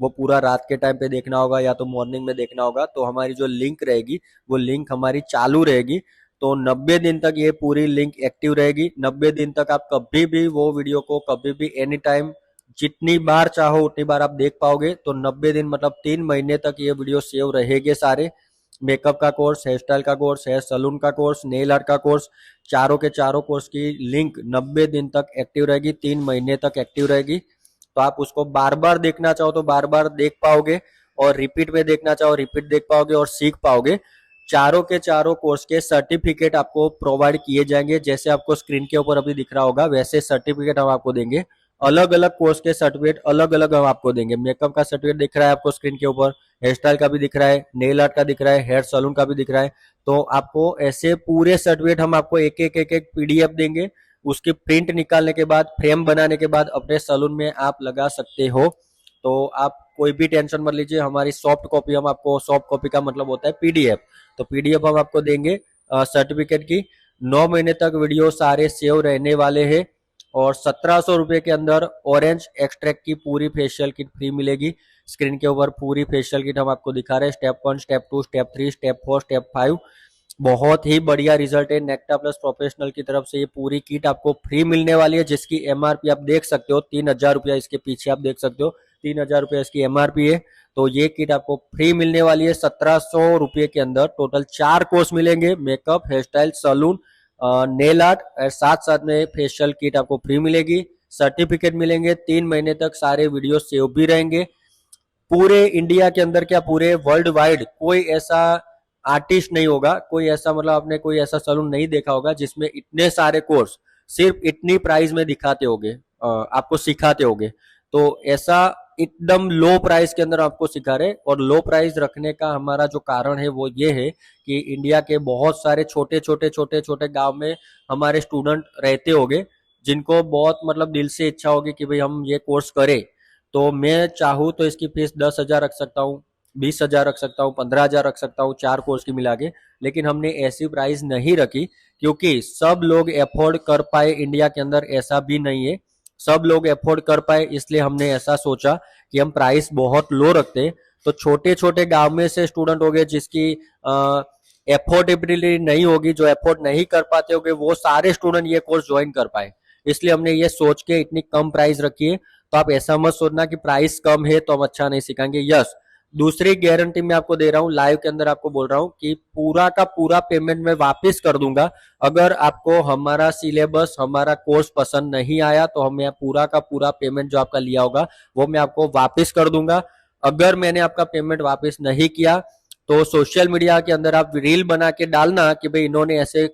वो पूरा रात के टाइम पे देखना होगा या तो मॉर्निंग में देखना होगा, तो हमारी जो लिंक रहेगी वो लिंक हमारी चालू रहेगी। तो 90 दिन तक ये पूरी लिंक एक्टिव रहेगी। 90 दिन तक आप कभी भी वो वीडियो को कभी भी एनी टाइम जितनी बार चाहो उतनी बार आप देख पाओगे। तो 90 दिन मतलब 3 महीने तक ये वीडियो सेव रहेंगे सारे। मेकअप का कोर्स, हेयर स्टाइल का कोर्स, हेयर सलून का कोर्स, नेल आर्ट का कोर्स, चारों के चारों कोर्स की लिंक 90 दिन तक एक्टिव रहेगी, 3 महीने तक एक्टिव रहेगी। तो आप उसको बार बार देखना चाहो तो बार बार देख पाओगे, और रिपीट में देखना चाहो रिपीट देख पाओगे और सीख पाओगे। चारों के चारों कोर्स के सर्टिफिकेट आपको प्रोवाइड किए जाएंगे, जैसे आपको स्क्रीन के ऊपर अभी दिख रहा होगा वैसे सर्टिफिकेट हम आपको देंगे। अलग अलग कोर्स के सर्टिफिकेट अलग अलग हम आपको देंगे। मेकअप का सर्टिफिकेट दिख रहा है आपको स्क्रीन के ऊपर, हेयर स्टाइल का भी दिख रहा है, नेल आर्ट का दिख रहा है, हेयर सलून का भी दिख रहा है। तो आपको ऐसे पूरे सर्टिफिकेट हम आपको एक एक पीडीएफ देंगे। उसकी प्रिंट निकालने के बाद, फ्रेम बनाने के बाद अपने सलून में आप लगा सकते हो। तो आप कोई भी टेंशन मत लीजिए, हमारी सॉफ्ट कॉपी हम आपको, सॉफ्ट कॉपी का मतलब होता है पीडीएफ, तो पीडीएफ हम आपको देंगे सर्टिफिकेट की। 9 महीने तक वीडियो सारे सेव रहने वाले हैं। और 1700 रुपये के अंदर ऑरेंज एक्सट्रैक्ट की पूरी फेशियल किट फ्री मिलेगी। स्क्रीन के ऊपर पूरी फेशियल किट हम आपको दिखा रहे हैं, step 1, step 2, step 3, step 4, step 5। बहुत ही बढ़िया रिजल्ट है। नेक्टा प्लस प्रोफेशनल की तरफ से ये पूरी किट आपको फ्री मिलने वाली है, जिसकी एमआरपी आप देख सकते हो 3000 रुपया, इसके पीछे आप देख सकते हो 3000 रुपया इसकी एमआरपी है। तो ये किट आपको फ्री मिलने वाली है 1700 रुपये के अंदर। टोटल 4 कोर्स मिलेंगे, makeup, hair style, salon, nail art, और साथ साथ में फेशियल किट आपको फ्री मिलेगी। सर्टिफिकेट मिलेंगे, 3 महीने तक सारे वीडियो सेव भी रहेंगे। पूरे इंडिया के अंदर क्या पूरे वर्ल्ड वाइड कोई ऐसा आर्टिस्ट नहीं होगा, कोई ऐसा मतलब आपने कोई ऐसा सलून नहीं देखा होगा जिसमें इतने सारे कोर्स सिर्फ इतनी प्राइस में दिखाते होगे, आपको सिखाते होगे। तो ऐसा एकदम लो प्राइस के अंदर आपको सिखा रहे। और लो प्राइस रखने का हमारा जो कारण है वो ये है कि इंडिया के बहुत सारे छोटे छोटे गांव में हमारे स्टूडेंट रहते होंगे, जिनको बहुत मतलब दिल से इच्छा होगी कि भाई हम ये कोर्स करें। तो मैं चाहूँ तो इसकी फीस 10,000 रख सकता हूँ, 20,000 रख सकता हूँ, 15,000 रख सकता हूँ, 4 कोर्स की मिला के। लेकिन हमने ऐसी प्राइस नहीं रखी, क्योंकि सब लोग अफोर्ड कर पाए इंडिया के अंदर ऐसा भी नहीं है। सब लोग अफोर्ड कर पाए, इसलिए हमने ऐसा सोचा कि हम प्राइस बहुत लो रखते। तो छोटे छोटे गांव में से स्टूडेंट हो गए जिसकी अफोर्डेबिलिटी नहीं होगी, जो अफोर्ड नहीं कर पाते होंगे, वो सारे स्टूडेंट ये कोर्स ज्वाइन कर पाए। इसलिए हमने ये सोच के इतनी कम प्राइस रखी है। तो आप ऐसा मत सोचना कि प्राइस कम है तो हम अच्छा नहीं सिखाएंगे। यस, दूसरी गारंटी मैं आपको दे रहा हूँ, लाइव के अंदर आपको बोल रहा हूँ कि पूरा का पूरा पेमेंट मैं वापस कर दूंगा। अगर आपको हमारा सिलेबस, हमारा कोर्स पसंद नहीं आया तो हम पूरा का पूरा पेमेंट जो आपका लिया होगा वो मैं आपको वापस कर दूंगा। अगर मैंने आपका पेमेंट वापस नहीं किया तो सोशल मीडिया के अंदर आप रील बना के डालना कि भाई इन्होंने ऐसे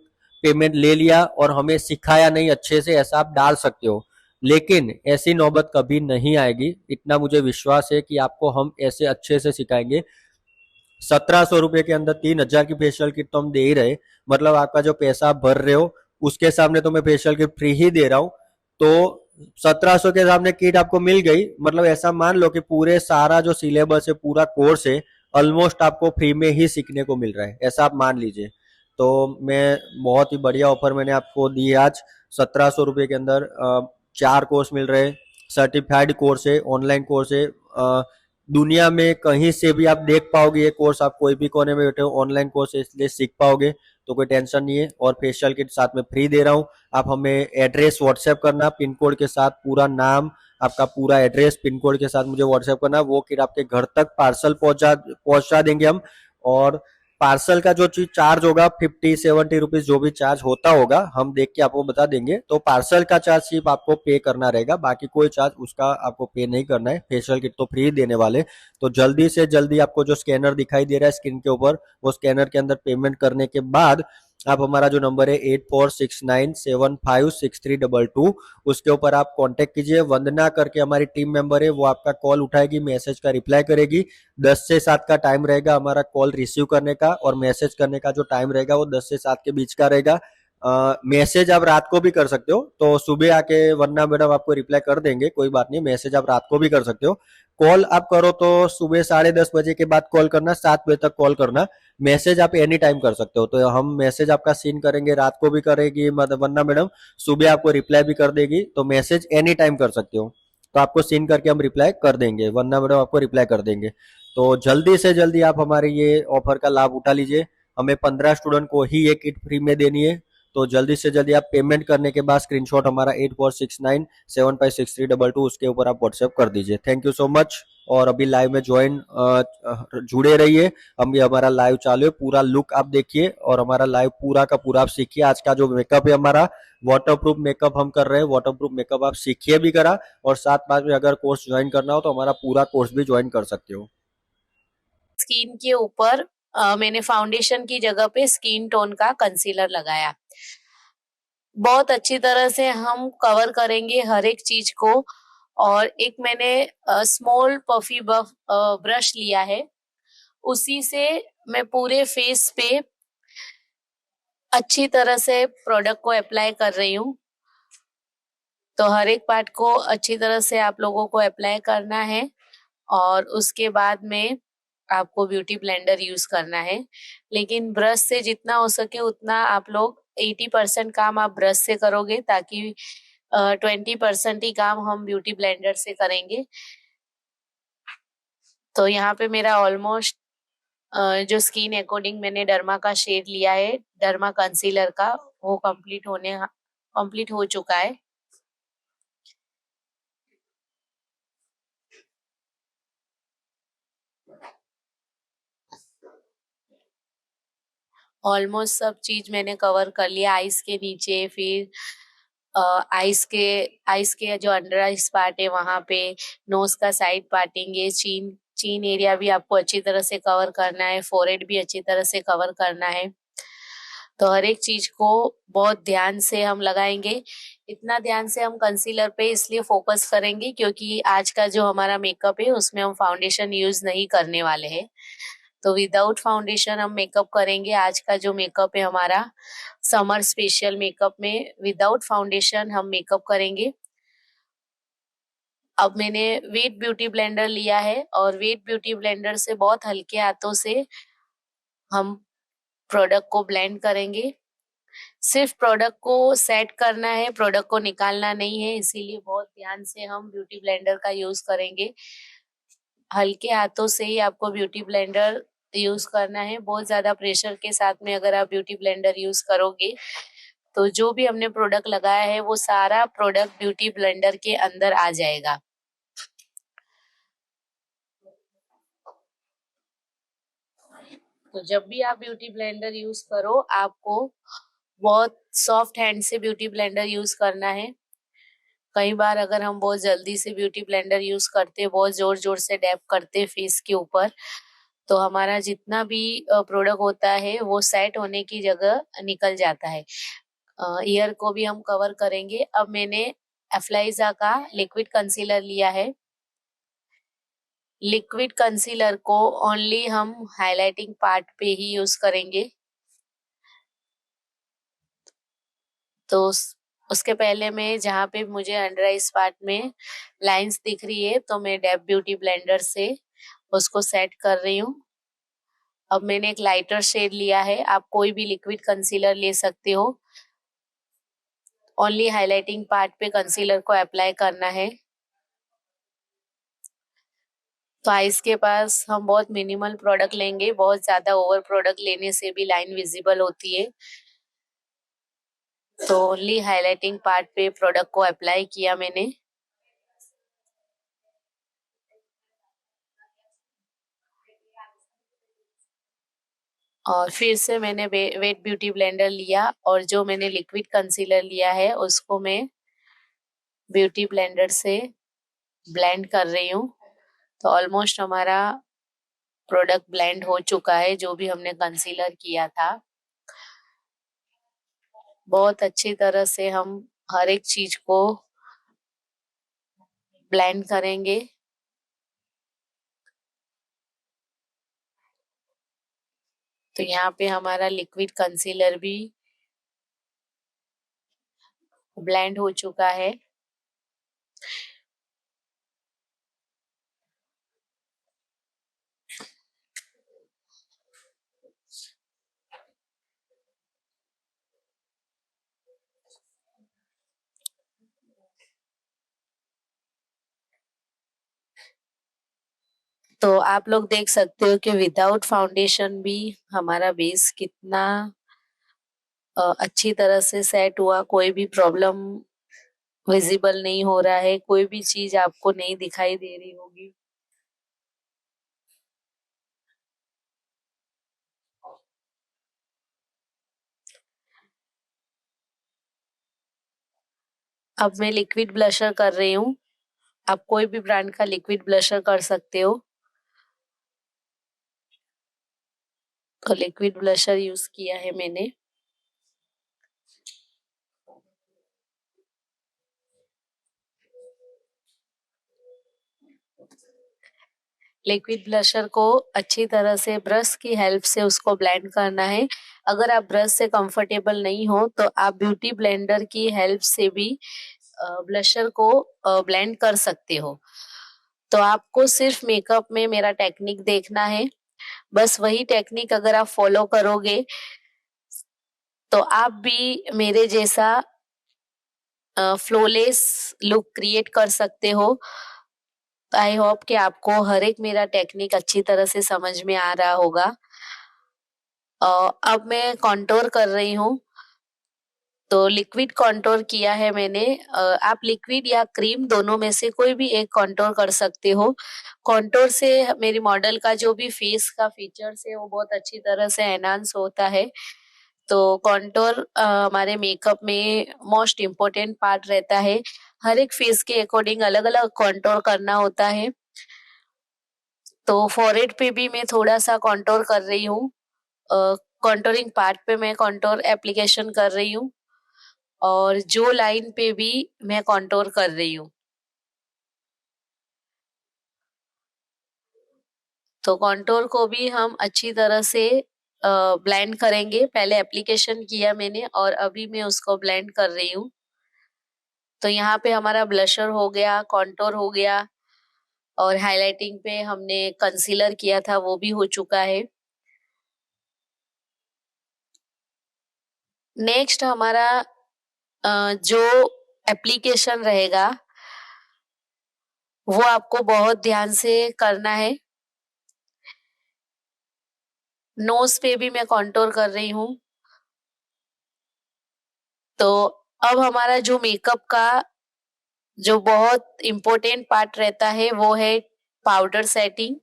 पेमेंट ले लिया और हमें सिखाया नहीं अच्छे से, ऐसा आप डाल सकते हो। लेकिन ऐसी नौबत कभी नहीं आएगी, इतना मुझे विश्वास है कि आपको हम ऐसे अच्छे से सिखाएंगे। 1700 रुपये के अंदर 3000 की फेशियल किट तो हम दे ही रहे, मतलब आपका जो पैसा आप भर रहे हो उसके सामने तो मैं फेशियल किट फ्री ही दे रहा हूँ। तो 1700 के सामने किट आपको मिल गई, मतलब ऐसा मान लो कि पूरे सारा जो सिलेबस है, पूरा कोर्स है, ऑलमोस्ट आपको फ्री में ही सीखने को मिल रहा है, ऐसा आप मान लीजिए। तो मैं बहुत ही बढ़िया ऑफर मैंने आपको दी है आज। 1700 रुपये के अंदर 4 कोर्स मिल रहे हैं। सर्टिफाइड कोर्स है, ऑनलाइन कोर्स है, दुनिया में कहीं से भी आप देख पाओगे ये कोर्स। आप कोई भी कोने में बैठे हो, ऑनलाइन कोर्स है इसलिए सीख पाओगे, तो कोई टेंशन नहीं है। और फेशियल किट साथ में फ्री दे रहा हूँ। आप हमें एड्रेस व्हाट्सएप करना, पिन कोड के साथ पूरा नाम, आपका पूरा एड्रेस पिन कोड के साथ मुझे व्हाट्सएप करना। वो किट आपके घर तक पार्सल पहुंचा देंगे हम। और पार्सल का जो चीज चार्ज होगा 50-70 रुपीज जो भी चार्ज होता होगा हम देख के आपको बता देंगे। तो पार्सल का चार्ज सिर्फ आपको पे करना रहेगा, बाकी कोई चार्ज उसका आपको पे नहीं करना है। फेशियल किट तो फ्री देने वाले। तो जल्दी से जल्दी आपको जो स्कैनर दिखाई दे रहा है स्क्रीन के ऊपर, वो स्कैनर के अंदर पेमेंट करने के बाद आप हमारा जो नंबर है 8469756322 उसके ऊपर आप कांटेक्ट कीजिए। वंदना करके हमारी टीम मेंबर है, वो आपका कॉल उठाएगी, मैसेज का रिप्लाई करेगी। 10 से 7 का टाइम रहेगा हमारा कॉल रिसीव करने का, और मैसेज करने का जो टाइम रहेगा वो 10 से 7 के बीच का रहेगा। मैसेज आप रात को भी कर सकते हो, तो सुबह आके वरना मैडम आपको रिप्लाई कर देंगे, कोई बात नहीं। मैसेज आप रात को भी कर सकते हो। कॉल आप करो तो सुबह 10:30 बजे के बाद कॉल करना, 7 बजे तक कॉल करना। मैसेज आप एनी टाइम कर सकते हो, तो हम मैसेज आपका सीन करेंगे, रात को भी करेगी वरना मैडम सुबह आपको रिप्लाई भी कर देगी। तो मैसेज एनी टाइम कर सकते हो। तो आपको सीन करके हम रिप्लाई कर देंगे, वरना मैडम आपको रिप्लाई कर देंगे। तो जल्दी से जल्दी आप हमारे ये ऑफर का लाभ उठा लीजिए। हमें 15 स्टूडेंट को ही ये किट फ्री में देनी है। तो जल्दी से जल्दी आप पेमेंट करने के बाद स्क्रीनशॉट हमारा 8469756322 उसके ऊपर आप व्हाट्सएप कर दीजिए। Thank you so much. और अभी लाइव में ज्वाइन जुड़े रहिए। हम ये हमारा लाइव चालू है, पूरा लुक आप देखिए और हमारा लाइव पूरा का पूरा आप सीखिए। आज का जो मेकअप है हमारा वाटरप्रूफ मेकअप हम कर रहे हैं। वाटरप्रूफ मेकअप आप सीखिए भी करा, और साथ में अगर कोर्स ज्वाइन करना हो तो हमारा पूरा कोर्स भी ज्वाइन कर सकते हो। स्किन के ऊपर मैंने फाउंडेशन की जगह पे स्किन टोन का कंसीलर लगाया। बहुत अच्छी तरह से हम कवर करेंगे हर एक चीज को। और एक मैंने स्मॉल पफी बफ ब्रश लिया है, उसी से मैं पूरे फेस पे अच्छी तरह से प्रोडक्ट को अप्लाई कर रही हूँ। तो हर एक पार्ट को अच्छी तरह से आप लोगों को अप्लाई करना है, और उसके बाद में आपको ब्यूटी ब्लेंडर यूज करना है। लेकिन ब्रश से जितना हो सके उतना आप लोग 80% काम आप ब्रश से करोगे, ताकि 20% ही काम हम ब्यूटी ब्लेंडर से करेंगे। तो यहाँ पे मेरा ऑलमोस्ट जो स्किन अकॉर्डिंग मैंने डर्मा का शेड लिया है, डर्मा कंसीलर का, वो कंप्लीट हो चुका है। ऑलमोस्ट सब चीज मैंने कवर कर लिया। आइस के नीचे, फिर आइस के जो अंडर आइस पार्ट है वहां पे, नोज का साइड पार्टिंग, ये चीन चीन एरिया भी आपको अच्छी तरह से कवर करना है, फोरहेड भी अच्छी तरह से कवर करना है। तो हर एक चीज को बहुत ध्यान से हम लगाएंगे। इतना ध्यान से हम कंसीलर पे इसलिए फोकस करेंगे क्योंकि आज का जो हमारा मेकअप है उसमें हम फाउंडेशन यूज नहीं करने वाले हैं। तो विदाउट फाउंडेशन हम मेकअप करेंगे। आज का जो मेकअप है हमारा समर स्पेशल मेकअप में विदाउट फाउंडेशन हम मेकअप करेंगे। अब मैंने वेट ब्यूटी ब्लेंडर लिया है, और वेट ब्यूटी ब्लेंडर से बहुत हल्के हाथों से हम प्रोडक्ट को ब्लेंड करेंगे। सिर्फ प्रोडक्ट को सेट करना है, प्रोडक्ट को निकालना नहीं है, इसीलिए बहुत ध्यान से हम ब्यूटी ब्लेंडर का यूज करेंगे। हल्के हाथों से ही आपको ब्यूटी ब्लेंडर यूज करना है। बहुत ज्यादा प्रेशर के साथ में अगर आप ब्यूटी ब्लेंडर यूज करोगे तो जो भी हमने प्रोडक्ट लगाया है वो सारा प्रोडक्ट ब्यूटी ब्लेंडर के अंदर आ जाएगा। तो जब भी आप ब्यूटी ब्लेंडर यूज करो, आपको बहुत सॉफ्ट हैंड से ब्यूटी ब्लेंडर यूज करना है। कई बार अगर हम बहुत जल्दी से ब्यूटी ब्लेंडर यूज करते, बहुत जोर जोर से डैप करते फेस के ऊपर, तो हमारा जितना भी प्रोडक्ट होता है वो सेट होने की जगह निकल जाता है। ईयर को भी हम कवर करेंगे। अब मैंने एफ्लाइजा का लिक्विड कंसीलर लिया है। लिक्विड कंसीलर को ओनली हम हाइलाइटिंग पार्ट पे ही यूज करेंगे। तो उसके पहले मैं जहाँ पे मुझे अंडर आइज पार्ट में लाइंस दिख रही है, तो मैं डेप ब्यूटी ब्लेंडर से उसको सेट कर रही हूँ। अब मैंने एक लाइटर शेड लिया है, आप कोई भी लिक्विड कंसीलर ले सकते हो। ओनली हाइलाइटिंग पार्ट पे कंसीलर को अप्लाई करना है। तो आइज के पास हम बहुत मिनिमल प्रोडक्ट लेंगे, बहुत ज्यादा ओवर प्रोडक्ट लेने से भी लाइन विजिबल होती है। तो ओनली हाइलाइटिंग पार्ट पे प्रोडक्ट को अप्लाई किया मैंने। और फिर से मैंने वेट ब्यूटी ब्लेंडर लिया, और जो मैंने लिक्विड कंसीलर लिया है उसको मैं ब्यूटी ब्लेंडर से ब्लेंड कर रही हूँ। तो ऑलमोस्ट हमारा प्रोडक्ट ब्लेंड हो चुका है, जो भी हमने कंसीलर किया था। बहुत अच्छी तरह से हम हर एक चीज को ब्लेंड करेंगे। तो यहाँ पे हमारा लिक्विड कंसीलर भी ब्लेंड हो चुका है। तो आप लोग देख सकते हो कि विदाउट फाउंडेशन भी हमारा बेस कितना अच्छी तरह से सेट हुआ, कोई भी प्रॉब्लम विजिबल नहीं हो रहा है, कोई भी चीज आपको नहीं दिखाई दे रही होगी। अब मैं लिक्विड ब्लशर कर रही हूँ। आप कोई भी ब्रांड का लिक्विड ब्लशर कर सकते हो। तो लिक्विड ब्लशर यूज किया है मैंने। लिक्विड ब्लशर को अच्छी तरह से ब्रश की हेल्प से उसको ब्लेंड करना है। अगर आप ब्रश से कंफर्टेबल नहीं हो तो आप ब्यूटी ब्लेंडर की हेल्प से भी ब्लशर को ब्लेंड कर सकते हो। तो आपको सिर्फ मेकअप में मेरा टेक्निक देखना है। बस वही टेक्निक अगर आप फॉलो करोगे तो आप भी मेरे जैसा फ्लोलेस लुक क्रिएट कर सकते हो। आई होप कि आपको हर एक मेरा टेक्निक अच्छी तरह से समझ में आ रहा होगा। अब मैं कॉन्टोर कर रही हूँ। तो लिक्विड कॉन्टोर किया है मैंने। आप लिक्विड या क्रीम दोनों में से कोई भी एक कॉन्टोर कर सकते हो। कॉन्टोर से मेरी मॉडल का जो भी फेस का फीचर्स है वो बहुत अच्छी तरह से एनहांस होता है। तो कॉन्टोर हमारे मेकअप में मोस्ट इम्पोर्टेंट पार्ट रहता है। हर एक फेस के अकॉर्डिंग अलग अलग कॉन्टोर करना होता है। तो फॉरहेड पे भी मैं थोड़ा सा कॉन्टोर कर रही हूँ। कॉन्टोरिंग पार्ट पे मैं कॉन्टोर एप्लीकेशन कर रही हूँ और जो लाइन पे भी मैं कॉन्टोर कर रही हूँ। तो कॉन्टोर को भी हम अच्छी तरह से ब्लेंड करेंगे। पहले एप्लीकेशन किया मैंने और अभी मैं उसको ब्लेंड कर रही हूँ। तो यहाँ पे हमारा ब्लशर हो गया, कॉन्टोर हो गया और हाइलाइटिंग पे हमने कंसीलर किया था वो भी हो चुका है। नेक्स्ट हमारा जो एप्लीकेशन रहेगा वो आपको बहुत ध्यान से करना है। नोज पे भी मैं कॉन्टोर कर रही हूँ। तो अब हमारा जो मेकअप का जो बहुत इम्पोर्टेंट पार्ट रहता है वो है पाउडर सेटिंग।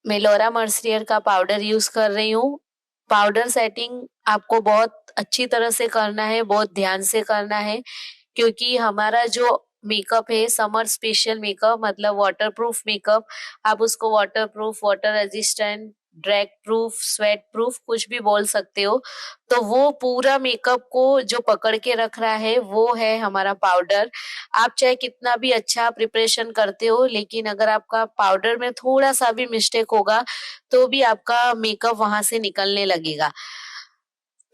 मैं लॉरा मर्सियर का पाउडर यूज कर रही हूँ। पाउडर सेटिंग आपको बहुत अच्छी तरह से करना है, बहुत ध्यान से करना है, क्योंकि हमारा जो मेकअप है समर स्पेशल मेकअप मतलब वाटर प्रूफ मेकअप। आप उसको water proof, water resistant, drag proof, sweat proof कुछ भी बोल सकते हो। तो वो पूरा मेकअप को जो पकड़ के रख रहा है वो है हमारा पाउडर। आप चाहे कितना भी अच्छा प्रिपरेशन करते हो लेकिन अगर आपका पाउडर में थोड़ा सा भी मिस्टेक होगा तो भी आपका मेकअप वहां से निकलने लगेगा।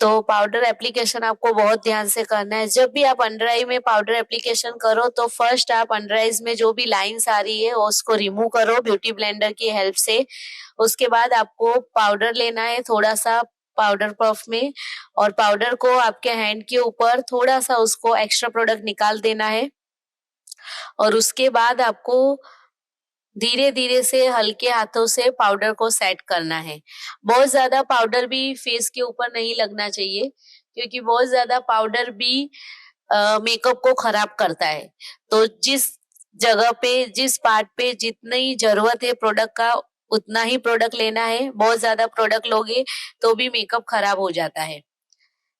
तो पाउडर एप्लीकेशन आपको बहुत ध्यान से करना है। जब भी आप अंडर आई में पाउडर एप्लीकेशन करो तो फर्स्ट आप अंडर आईज में जो भी लाइंस आ रही है उसको रिमूव करो ब्यूटी ब्लेंडर की हेल्प से। उसके बाद आपको पाउडर लेना है थोड़ा सा पाउडर पफ में, और पाउडर को आपके हैंड के ऊपर थोड़ा सा उसको एक्स्ट्रा प्रोडक्ट निकाल देना है। और उसके बाद आपको धीरे धीरे से हल्के हाथों से पाउडर को सेट करना है। बहुत ज्यादा पाउडर भी फेस के ऊपर नहीं लगना चाहिए, क्योंकि बहुत ज्यादा पाउडर भी मेकअप को खराब करता है। तो जिस जगह पे, जिस पार्ट पे जितनी जरूरत है प्रोडक्ट का उतना ही प्रोडक्ट लेना है। बहुत ज्यादा प्रोडक्ट लोगे तो भी मेकअप खराब हो जाता है।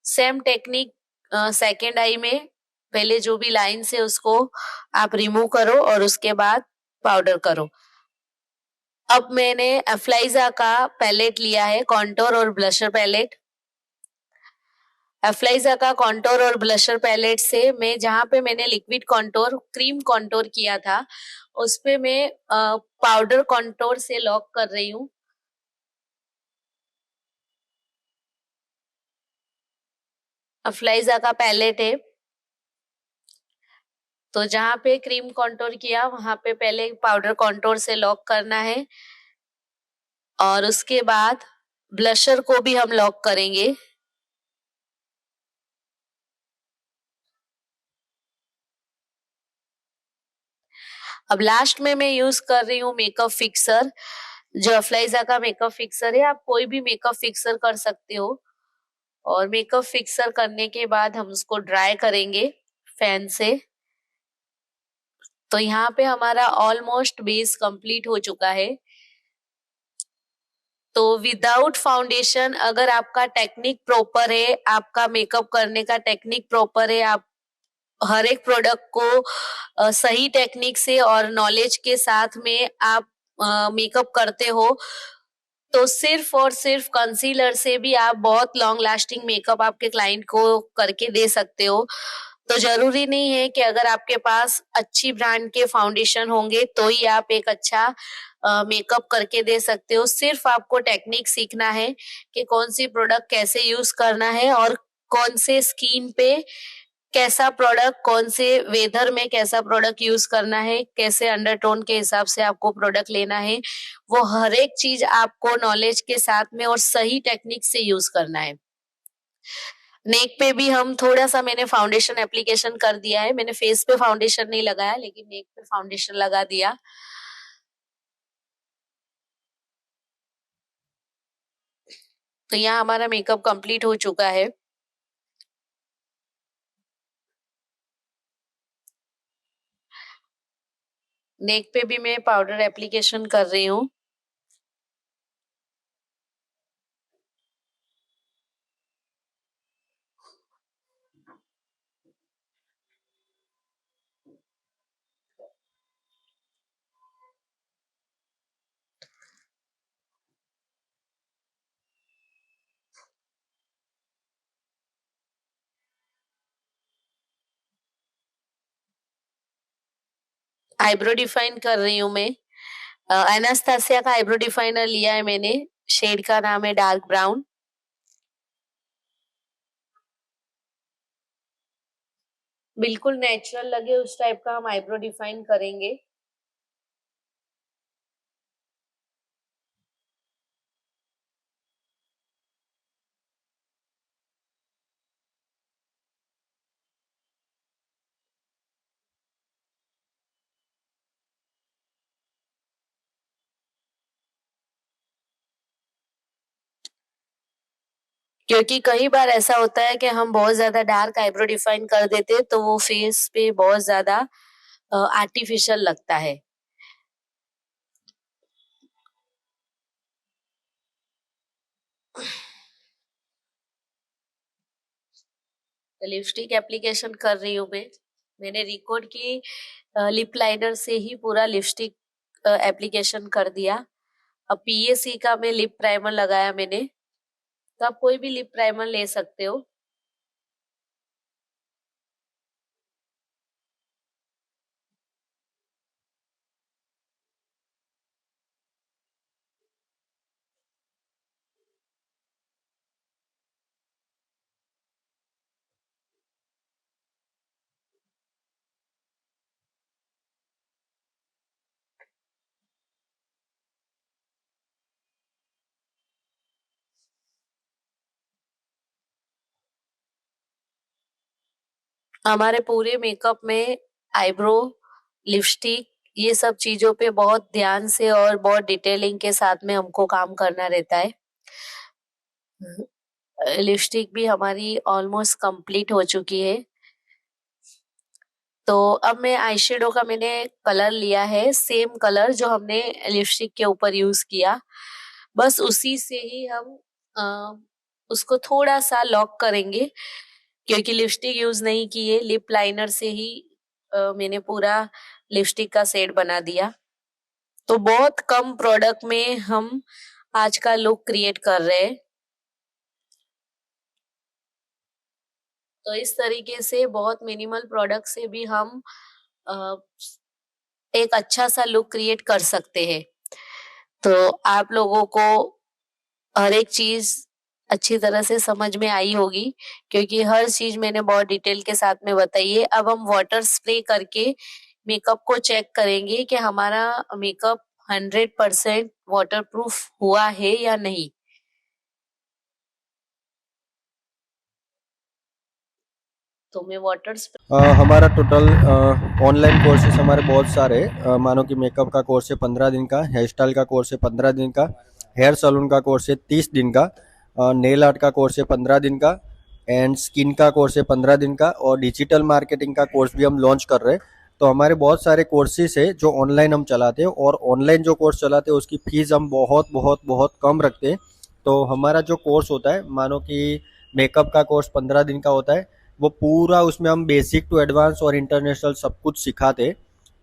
सेम टेक्निक सेकेंड आई में पहले जो भी लाइंस है उसको आप रिमूव करो और उसके बाद पाउडर करो। अब मैंने एफ्लाइजा का पैलेट लिया है, कॉन्टोर और ब्लशर पैलेट। एफ्लाइजा का कॉन्टोर और ब्लशर पैलेट से मैं जहां पे मैंने लिक्विड कॉन्टोर, क्रीम कॉन्टोर किया था उस पे मैं पाउडर कॉन्टोर से लॉक कर रही हूँ। एफ्लाइजा का पैलेट है तो जहां पे क्रीम कॉन्टोर किया वहां पे पहले पाउडर कॉन्टोर से लॉक करना है और उसके बाद ब्लशर को भी हम लॉक करेंगे। अब लास्ट में मैं यूज कर रही हूँ मेकअप फिक्सर, जो अफ्लाइजा का मेकअप फिक्सर है। आप कोई भी मेकअप फिक्सर कर सकते हो। और मेकअप फिक्सर करने के बाद हम उसको ड्राई करेंगे फैन से। तो यहाँ पे हमारा ऑलमोस्ट बेस कंप्लीट हो चुका है। तो विदाउट फाउंडेशन, अगर आपका टेक्निक प्रॉपर है, आपका मेकअप करने का टेक्निक प्रॉपर है, आप हर एक प्रोडक्ट को सही टेक्निक से और नॉलेज के साथ में आप मेकअप करते हो, तो सिर्फ और सिर्फ कंसीलर से भी आप बहुत लॉन्ग लास्टिंग मेकअप आपके क्लाइंट को करके दे सकते हो। तो जरूरी नहीं है कि अगर आपके पास अच्छी ब्रांड के फाउंडेशन होंगे तो ही आप एक अच्छा मेकअप करके दे सकते हो। सिर्फ आपको टेक्निक सीखना है कि कौन सी प्रोडक्ट कैसे यूज करना है और कौन से स्किन पे कैसा प्रोडक्ट, कौन से वेदर में कैसा प्रोडक्ट यूज करना है, कैसे अंडरटोन के हिसाब से आपको प्रोडक्ट लेना है, वो हर एक चीज आपको नॉलेज के साथ में और सही टेक्निक से यूज करना है। नेक पे भी हम थोड़ा सा, मैंने फाउंडेशन एप्लीकेशन कर दिया है। मैंने फेस पे फाउंडेशन नहीं लगाया, लेकिन नेक पे फाउंडेशन लगा दिया। तो यहाँ हमारा मेकअप कंप्लीट हो चुका है। नेक पे भी मैं पाउडर एप्लीकेशन कर रही हूँ। आईब्रो डिफाइन कर रही हूँ मैं। एनास्तासिया का आईब्रो डिफाइनर लिया है मैंने। शेड का नाम है डार्क ब्राउन। बिल्कुल नेचुरल लगे उस टाइप का हम आईब्रो डिफाइन करेंगे। क्योंकि कई बार ऐसा होता है कि हम बहुत ज्यादा डार्क आईब्रो डिफाइन कर देते हैं, तो वो फेस पे बहुत ज्यादा आर्टिफिशियल लगता है। तो लिपस्टिक एप्लीकेशन कर रही हूँ मैं। मैंने रिकॉर्ड की लिप लाइनर से ही पूरा लिपस्टिक एप्लीकेशन कर दिया। अब पीएसी का मैं लिप प्राइमर लगाया मैंने। तो आप कोई भी लिप प्राइमर ले सकते हो। हमारे पूरे मेकअप में आईब्रो, लिपस्टिक, ये सब चीजों पे बहुत ध्यान से और बहुत डिटेलिंग के साथ में हमको काम करना रहता है। लिपस्टिक भी हमारी ऑलमोस्ट कंप्लीट हो चुकी है। तो अब मैं आईशैडो का मैंने कलर लिया है, सेम कलर जो हमने लिपस्टिक के ऊपर यूज किया। बस उसी से ही हम अ, उसको थोड़ा सा लॉक करेंगे। क्योंकि लिपस्टिक यूज नहीं की है, लिप लाइनर से ही मैंने पूरा लिपस्टिक का सेट बना दिया। तो बहुत कम प्रोडक्ट में हम आज का लुक क्रिएट कर रहे हैं। तो इस तरीके से बहुत मिनिमल प्रोडक्ट से भी हम अ, एक अच्छा सा लुक क्रिएट कर सकते हैं। तो आप लोगों को हर एक चीज अच्छी तरह से समझ में आई होगी, क्योंकि हर चीज मैंने बहुत डिटेल के साथ में बताई है। अब हम वाटर स्प्रे करके मेकअप को चेक करेंगे कि हमारा मेकअप 100% वाटर प्रूफ हुआ है या नहीं। तो मैं वाटर हमारा टोटल ऑनलाइन कोर्सेज हमारे बहुत सारे मानो कि मेकअप का कोर्स है 15 दिन का, हेयर स्टाइल का कोर्स है 15 दिन का, हेयर सैलून का कोर्स है 30 दिन का, नेल आर्ट का कोर्स है 15 दिन का, एंड स्किन का कोर्स है 15 दिन का, और डिजिटल मार्केटिंग का कोर्स भी हम लॉन्च कर रहे हैं। तो हमारे बहुत सारे कोर्सेज है जो ऑनलाइन हम चलाते हैं, और ऑनलाइन जो कोर्स चलाते हैं उसकी फीस हम बहुत बहुत बहुत कम रखते हैं। तो हमारा जो कोर्स होता है, मानो कि मेकअप का कोर्स 15 दिन का होता है, वो पूरा उसमें हम बेसिक टू एडवांस और इंटरनेशनल सब कुछ सिखाते।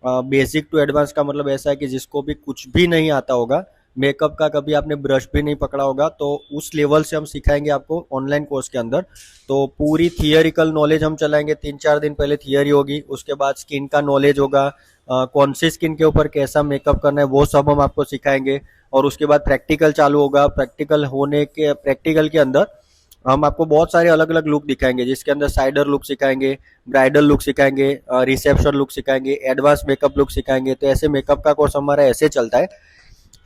बेसिक टू एडवांस का मतलब ऐसा है कि जिसको भी कुछ भी नहीं आता होगा, मेकअप का कभी आपने ब्रश भी नहीं पकड़ा होगा, तो उस लेवल से हम सिखाएंगे आपको ऑनलाइन कोर्स के अंदर। तो पूरी थियोरिकल नॉलेज हम चलाएंगे, 3-4 दिन पहले थियोरी होगी, उसके बाद स्किन का नॉलेज होगा, कौन सी स्किन के ऊपर कैसा मेकअप करना है वो सब हम आपको सिखाएंगे। और उसके बाद प्रैक्टिकल चालू होगा, प्रैक्टिकल के अंदर हम आपको बहुत सारे अलग अलग लुक दिखाएंगे, जिसके अंदर साइडर लुक सिखाएंगे, ब्राइडल लुक सिखाएंगे, रिसेप्शन लुक सिखाएंगे, एडवांस मेकअप लुक सिखाएंगे। तो ऐसे मेकअप का कोर्स हमारा ऐसे चलता है।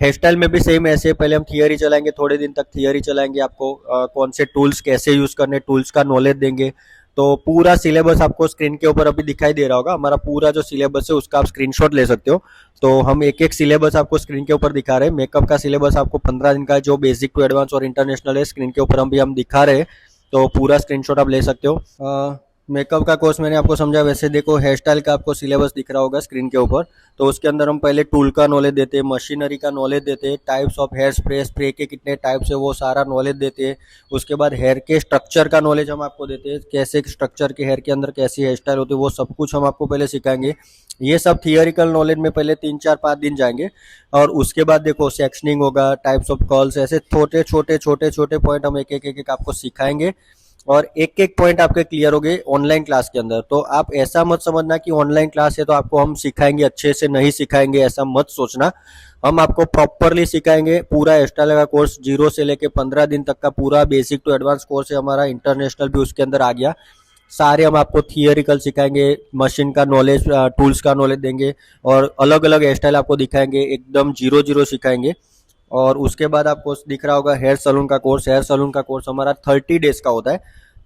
हेयर स्टाइल में भी सेम ऐसे, पहले हम थियरी चलाएंगे, थोड़े दिन तक थियरी चलाएंगे, आपको कौन से टूल्स कैसे यूज करने, टूल्स का नॉलेज देंगे। तो पूरा सिलेबस आपको स्क्रीन के ऊपर अभी दिखाई दे रहा होगा, हमारा पूरा जो सिलेबस है उसका आप स्क्रीनशॉट ले सकते हो। तो हम एक एक सिलेबस आपको स्क्रीन के ऊपर दिखा रहे हैं। मेकअप का सिलेबस आपको 15 दिन का है, जो बेसिक टू एडवांस और इंटरनेशनल है, स्क्रीन के ऊपर हम दिखा रहे हैं। तो पूरा स्क्रीनशॉट आप ले सकते हो। मेकअप का कोर्स मैंने आपको समझा, वैसे देखो हेयर स्टाइल का आपको सिलेबस दिख रहा होगा स्क्रीन के ऊपर। तो उसके अंदर हम पहले टूल का नॉलेज देते हैं, मशीनरी का नॉलेज देते हैं, types of hair spray, spray के कितने टाइप्स है वो सारा नॉलेज देते हैं। उसके बाद हेयर के स्ट्रक्चर का नॉलेज हम आपको देते हैं, कैसे स्ट्रक्चर के हेयर के अंदर कैसी हेयर स्टाइल होती है वो सब कुछ हम आपको पहले सिखाएंगे। ये सब थियोरिकल नॉलेज में पहले 3-4-5 दिन जाएंगे, और उसके बाद देखो सेक्शनिंग होगा, टाइप्स ऑफ कर्ल्स, ऐसे छोटे छोटे छोटे छोटे पॉइंट हम एक एक आपको सिखाएंगे, और एक एक पॉइंट आपके क्लियर हो गए ऑनलाइन क्लास के अंदर। तो आप ऐसा मत समझना कि ऑनलाइन क्लास है तो आपको हम सिखाएंगे अच्छे से, नहीं सिखाएंगे ऐसा मत सोचना। हम आपको प्रॉपरली सिखाएंगे। पूरा हेयर स्टाइल का कोर्स 0 से लेके 15 दिन तक का पूरा बेसिक टू एडवांस कोर्स है हमारा, इंटरनेशनल भी उसके अंदर आ गया। सारे हम आपको थियोरिकल सिखाएंगे, मशीन का नॉलेज, टूल्स का नॉलेज देंगे, और अलग अलग हेयर स्टाइल आपको दिखाएंगे, एकदम 0-0 सिखाएंगे। और उसके बाद आपको दिख रहा होगा हेयर सैलून का कोर्स। हेयर सैलून का कोर्स हमारा 30 डेज का होता है।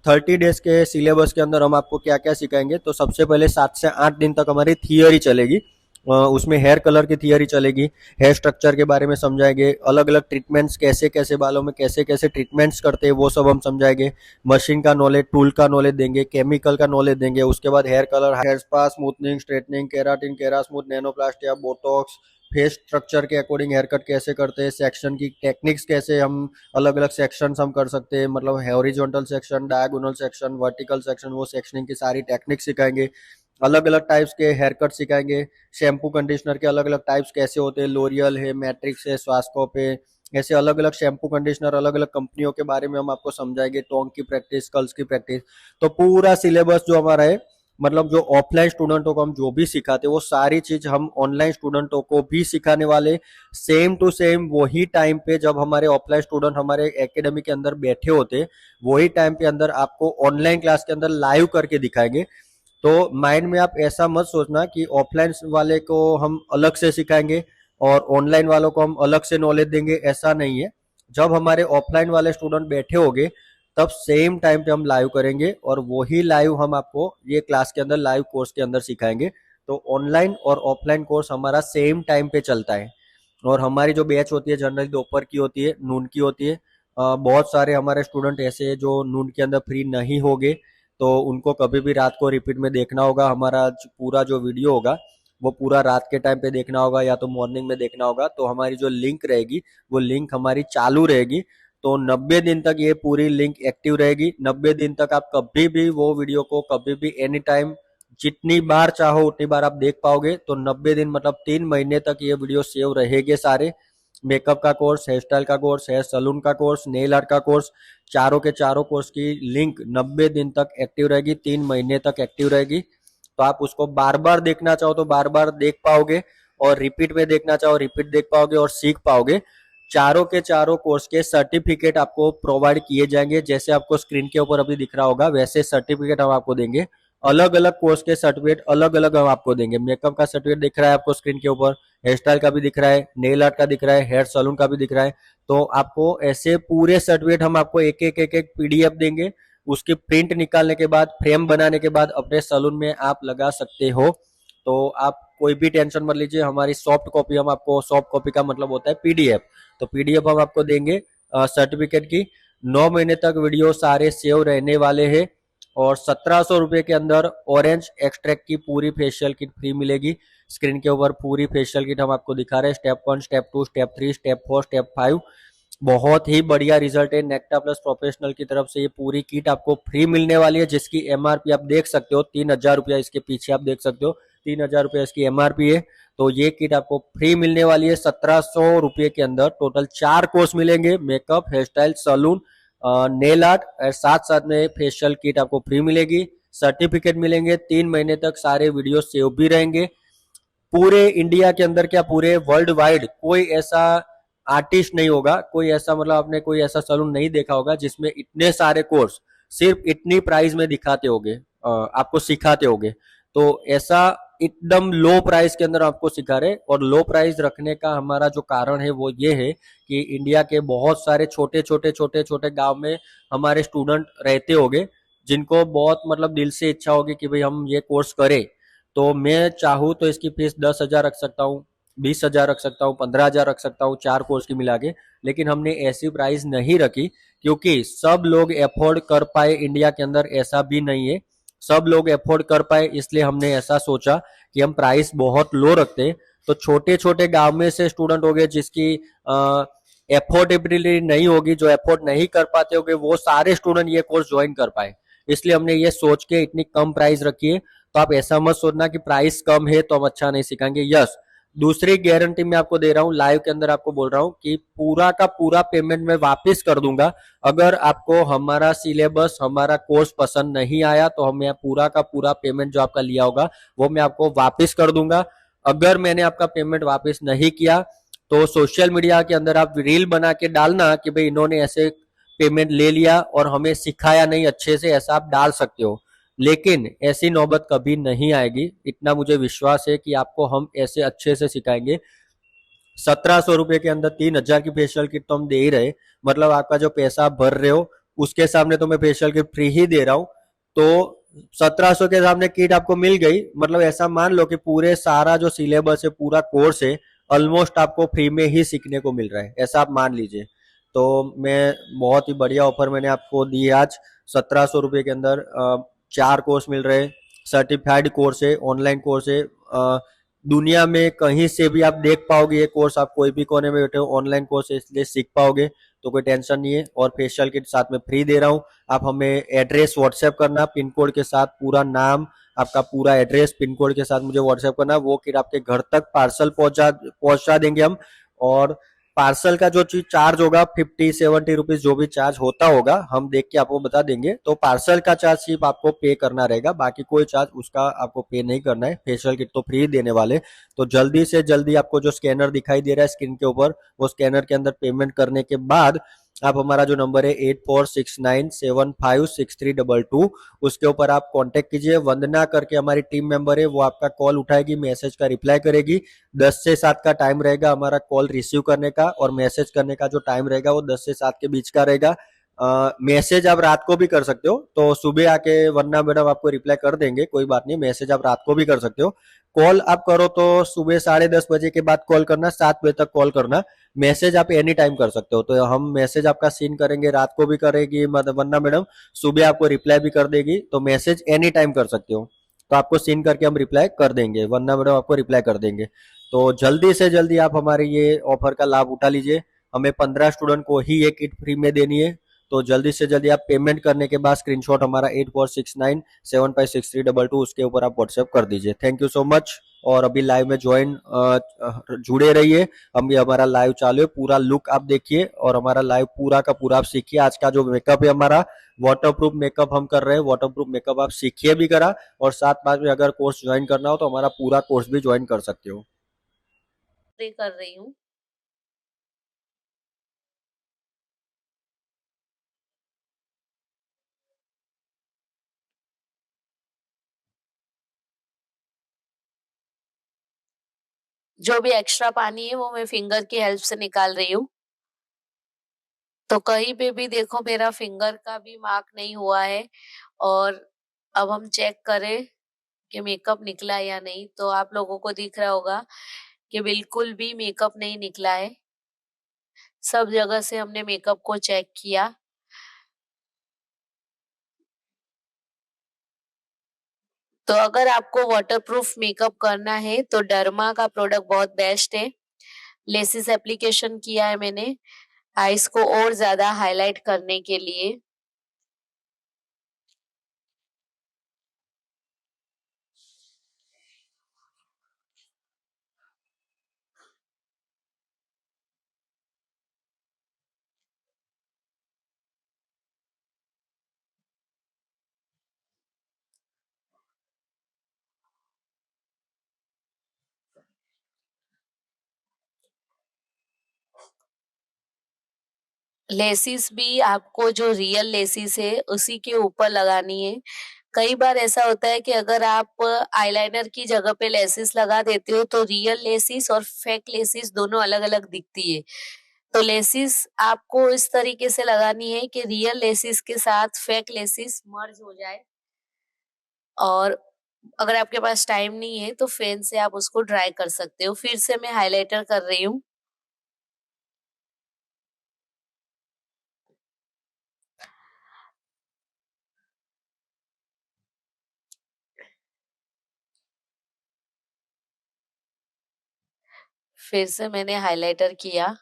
30 डेज के सिलेबस के अंदर हम आपको क्या क्या सिखाएंगे, तो सबसे पहले 7 से 8 दिन तक हमारी थियोरी चलेगी। उसमें हेयर कलर की थियोरी चलेगी, हेयर स्ट्रक्चर के बारे में समझाएंगे, अलग अलग ट्रीटमेंट्स कैसे कैसे बालों में कैसे कैसे ट्रीटमेंट्स करते हैं वो सब हम समझाएंगे। मशीन का नॉलेज, टूल का नॉलेज देंगे, केमिकल का नॉलेज देंगे। उसके बाद hair colour, hair spa, smoothening, straightening, keratin, kera smooth, nanoplastia, Botox, face structure के अकॉर्डिंग हेयर कट कैसे करते हैं, सेक्शन की टेक्निक्स कैसे हम अलग अलग सेक्शन हम कर सकते हैं, मतलब horizontal section, diagonal section, vertical section, वो सेक्शनिंग की सारी टेक्निक सिखाएंगे। अलग अलग टाइप्स के हेयर कट सिखाएंगे, शैम्पू कंडीशनर के अलग अलग टाइप्स कैसे होते हैं, लोरियल है, मैट्रिक्स है, स्वास्कोप है, ऐसे अलग अलग शैम्पू कंडीशनर अलग अलग कंपनियों के बारे में हम आपको समझाएंगे, टोंग की प्रैक्टिस, कर्ल्स की प्रैक्टिस। तो पूरा सिलेबस जो हमारा है, मतलब जो ऑफलाइन स्टूडेंटों को हम जो भी सिखाते हैं वो सारी चीज हम ऑनलाइन स्टूडेंटों को भी सिखाने वाले, सेम टू सेम वही टाइम पे जब हमारे ऑफलाइन स्टूडेंट हमारे एकेडमी के अंदर बैठे होते, वही टाइम पे अंदर आपको ऑनलाइन क्लास के अंदर लाइव करके दिखाएंगे। तो माइंड में आप ऐसा मत सोचना कि ऑफलाइन वाले को हम अलग से सिखाएंगे और ऑनलाइन वालों को हम अलग से नॉलेज देंगे, ऐसा नहीं है। जब हमारे ऑफलाइन वाले स्टूडेंट बैठे होंगे तब सेम टाइम पे हम लाइव करेंगे, और वही लाइव हम आपको ये क्लास के अंदर लाइव कोर्स के अंदर सिखाएंगे। तो ऑनलाइन और ऑफलाइन कोर्स हमारा सेम टाइम पे चलता है। और हमारी जो बैच होती है जनरली दोपहर की होती है, नून की होती है। बहुत सारे हमारे स्टूडेंट ऐसे हैं जो नून के अंदर फ्री नहीं होंगे, तो उनको कभी भी रात को रिपीट में देखना होगा। हमारा पूरा जो वीडियो होगा वो पूरा रात के टाइम पे देखना होगा या तो मॉर्निंग में देखना होगा। तो हमारी जो लिंक रहेगी वो लिंक हमारी चालू रहेगी। तो 90 दिन तक ये पूरी लिंक एक्टिव रहेगी। 90 दिन तक आप कभी भी वो वीडियो को कभी भी एनी टाइम जितनी बार चाहो उतनी बार आप देख पाओगे। तो 90 दिन मतलब 3 महीने तक ये वीडियो सेव रहेंगे सारे। मेकअप का कोर्स, हेयर स्टाइल का कोर्स, हेयर सैलून का कोर्स, नेल आर्ट का कोर्स, चारों के चारों कोर्स की लिंक 90 दिन तक एक्टिव रहेगी, 3 महीने तक एक्टिव रहेगी। तो आप उसको बार बार देखना चाहो तो बार बार देख पाओगे, और रिपीट में देखना चाहो रिपीट देख पाओगे और सीख पाओगे। चारों के चारों कोर्स के सर्टिफिकेट आपको प्रोवाइड किए जाएंगे, जैसे आपको स्क्रीन के ऊपर अभी दिख रहा होगा वैसे सर्टिफिकेट हम आपको देंगे। अलग अलग कोर्स के सर्टिफिकेट अलग अलग हम आपको देंगे। मेकअप का सर्टिफिकेट दिख रहा है आपको स्क्रीन के ऊपर, हेयर स्टाइल का भी दिख रहा है, नेल आर्ट का दिख रहा है, हेयर सैलून का भी दिख रहा है। तो आपको ऐसे पूरे सर्टिफिकेट हम आपको एक एक पीडीएफ देंगे, उसकी प्रिंट निकालने के बाद, फ्रेम बनाने के बाद अपने सैलून में आप लगा सकते हो। तो आप कोई भी टेंशन मत लीजिए, हमारी सॉफ्ट कॉपी हम आपको, सॉफ्ट कॉपी का मतलब होता है पीडीएफ, तो पीडीएफ हम आपको देंगे सर्टिफिकेट की। 9 महीने तक वीडियो सारे सेव रहने वाले हैं। और 1700 रुपये के अंदर ऑरेंज एक्सट्रैक्ट की पूरी फेशियल किट फ्री मिलेगी। स्क्रीन के ऊपर पूरी फेशियल किट हम आपको दिखा रहे हैं, step 1, step 2, step 3, step 4, step 5। बहुत ही बढ़िया रिजल्ट है। नेक्टा प्लस प्रोफेशनल की तरफ से ये पूरी किट आपको फ्री मिलने वाली है, जिसकी एमआरपी आप देख सकते हो 3000 रुपया, इसके पीछे आप देख सकते हो 3000 रुपया इसकी एमआरपी है। तो ये किट आपको फ्री मिलने वाली है 1700 रुपये के अंदर। टोटल 4 कोर्स मिलेंगे, makeup, hair style, salon, nail art, और साथ साथ में फेशियल किट आपको फ्री मिलेगी। सर्टिफिकेट मिलेंगे, 3 महीने तक सारे वीडियो सेव भी रहेंगे। पूरे इंडिया के अंदर क्या पूरे वर्ल्ड वाइड कोई ऐसा आर्टिस्ट नहीं होगा, कोई ऐसा मतलब आपने कोई ऐसा सलून नहीं देखा होगा जिसमें इतने सारे कोर्स सिर्फ इतनी प्राइस में दिखाते होगे, आपको सिखाते होगे। तो ऐसा एकदम लो प्राइस के अंदर आपको सिखा रहे। और लो प्राइस रखने का हमारा जो कारण है वो ये है कि इंडिया के बहुत सारे छोटे छोटे छोटे छोटे गांव में हमारे स्टूडेंट रहते होंगे, जिनको बहुत मतलब दिल से इच्छा होगी कि भाई हम ये कोर्स करें। तो मैं चाहूँ तो इसकी फीस 10,000 रख सकता हूँ, 20,000 रख सकता हूँ, 15,000 रख सकता हूँ, 4 कोर्स की मिला के। लेकिन हमने ऐसी प्राइस नहीं रखी, क्योंकि सब लोग अफोर्ड कर पाए इंडिया के अंदर ऐसा भी नहीं है। सब लोग अफोर्ड कर पाए, इसलिए हमने ऐसा सोचा कि हम प्राइस बहुत लो रखते हैं। तो छोटे छोटे गांव में से स्टूडेंट हो गए जिसकी एफोर्डेबिलिटी नहीं होगी, जो एफोर्ड नहीं कर पाते होंगे, वो सारे स्टूडेंट ये कोर्स ज्वाइन कर पाए। इसलिए हमने ये सोच के इतनी कम प्राइस रखी है। तो आप ऐसा मत सोचना कि प्राइस कम है तो हम अच्छा नहीं सिखाएंगे। यस, दूसरी गारंटी मैं आपको दे रहा हूँ, लाइव के अंदर आपको बोल रहा हूँ कि पूरा का पूरा पेमेंट मैं वापस कर दूंगा। अगर आपको हमारा सिलेबस, हमारा कोर्स पसंद नहीं आया तो हम पूरा का पूरा पेमेंट जो आपका लिया होगा वो मैं आपको वापस कर दूंगा। अगर मैंने आपका पेमेंट वापस नहीं किया तो सोशल मीडिया के अंदर आप रील बना के डालना कि भाई इन्होंने ऐसे पेमेंट ले लिया और हमें सिखाया नहीं अच्छे से, ऐसा आप डाल सकते हो। लेकिन ऐसी नौबत कभी नहीं आएगी, इतना मुझे विश्वास है कि आपको हम ऐसे अच्छे से सिखाएंगे। 1700 रुपये के अंदर 3000 की फेशियल किट तो हम दे ही रहे, मतलब आपका जो पैसा आप भर रहे हो उसके सामने तो मैं फेशियल किट फ्री ही दे रहा हूँ। तो 1700 के सामने किट आपको मिल गई, मतलब ऐसा मान लो कि पूरे सारा जो सिलेबस है, पूरा कोर्स है, ऑलमोस्ट आपको फ्री में ही सीखने को मिल रहा है, ऐसा आप मान लीजिए। तो मैं बहुत ही बढ़िया ऑफर मैंने आपको दी है आज। 1700 रुपये के अंदर 4 कोर्स मिल रहे हैं, सर्टिफाइड कोर्स है, ऑनलाइन कोर्स है। दुनिया में कहीं से भी आप देख पाओगे ये कोर्स, आप कोई भी कोने में बैठे हो, ऑनलाइन कोर्स है इसलिए सीख पाओगे। तो कोई टेंशन नहीं है। और फेशियल किट साथ में फ्री दे रहा हूँ। आप हमें एड्रेस व्हाट्सएप करना, पिन कोड के साथ पूरा नाम, आपका पूरा एड्रेस पिन कोड के साथ मुझे व्हाट्सएप करना, वो किट आपके घर तक पार्सल पहुंचा देंगे हम। और पार्सल का जो चीज चार्ज होगा 50-70 रुपीज, जो भी चार्ज होता होगा हम देख के आपको बता देंगे। तो पार्सल का चार्ज सिर्फ आपको पे करना रहेगा, बाकी कोई चार्ज उसका आपको पे नहीं करना है। फेशियल किट तो फ्री देने वाले। तो जल्दी से जल्दी आपको जो स्कैनर दिखाई दे रहा है स्क्रीन के ऊपर, वो स्कैनर के अंदर पेमेंट करने के बाद आप हमारा जो नंबर है 8469756322, उसके ऊपर आप कांटेक्ट कीजिए। वंदना करके हमारी टीम मेंबर है, वो आपका कॉल उठाएगी, मैसेज का रिप्लाई करेगी। 10 से 7 का टाइम रहेगा हमारा कॉल रिसीव करने का, और मैसेज करने का जो टाइम रहेगा वो 10 से 7 के बीच का रहेगा। मैसेज आप रात को भी कर सकते हो, तो सुबह आके वरना मैडम आपको रिप्लाई कर देंगे, कोई बात नहीं। मैसेज आप रात को भी कर सकते हो। कॉल आप करो तो सुबह 10:30 बजे के बाद कॉल करना, 7 बजे तक कॉल करना। मैसेज आप एनी टाइम कर सकते हो, तो हम मैसेज आपका सीन करेंगे, रात को भी करेगी वरना मैडम सुबह आपको रिप्लाई भी कर देगी। तो मैसेज एनी टाइम कर सकते हो, तो आपको सीन करके हम रिप्लाई कर देंगे, वरना मैडम आपको रिप्लाई कर देंगे। तो जल्दी से जल्दी आप हमारे ये ऑफर का लाभ उठा लीजिए। हमें 15 स्टूडेंट को ही ये किट फ्री में देनी है। तो जल्दी से जल्दी आप पेमेंट करने के बाद स्क्रीनशॉट हमारा 8469756322 उसके ऊपर आप व्हाट्सएप कर दीजिए। Thank you so much. और अभी लाइव में ज्वाइन जुड़े रहिए। अभी हमारा लाइव चालू है, पूरा लुक आप देखिए और हमारा लाइव पूरा का पूरा आप सीखिए। आज का जो मेकअप है हमारा वाटरप्रूफ मेकअप हम कर रहे हैं, वाटरप्रूफ मेकअप आप सीखिए भी करा, और साथ में अगर कोर्स ज्वाइन करना हो तो हमारा पूरा कोर्स भी ज्वाइन कर सकते हो। कर रही हूँ। जो भी एक्स्ट्रा पानी है वो मैं फिंगर की हेल्प से निकाल रही हूँ। तो कहीं पे भी देखो मेरा फिंगर का भी मार्क नहीं हुआ है। और अब हम चेक करें कि मेकअप निकला है या नहीं, तो आप लोगों को दिख रहा होगा कि बिल्कुल भी मेकअप नहीं निकला है। सब जगह से हमने मेकअप को चेक किया। तो अगर आपको वाटरप्रूफ मेकअप करना है तो डर्मा का प्रोडक्ट बहुत बेस्ट है। लेसिस एप्लीकेशन किया है मैंने आईज को और ज्यादा हाईलाइट करने के लिए। लेसिस भी आपको जो रियल लेसिस है उसी के ऊपर लगानी है। कई बार ऐसा होता है कि अगर आप आईलाइनर की जगह पे लेसिस लगा देते हो तो रियल लेसिस और फेक लेसिस दोनों अलग अलग दिखती है। तो लेसिस आपको इस तरीके से लगानी है कि रियल लेसिस के साथ फेक लेसिस मर्ज हो जाए। और अगर आपके पास टाइम नहीं है तो फेन से आप उसको ड्राई कर सकते हो। फिर से मैं हाइलाइटर कर रही हूँ। फिर से मैंने हाइलाइटर किया।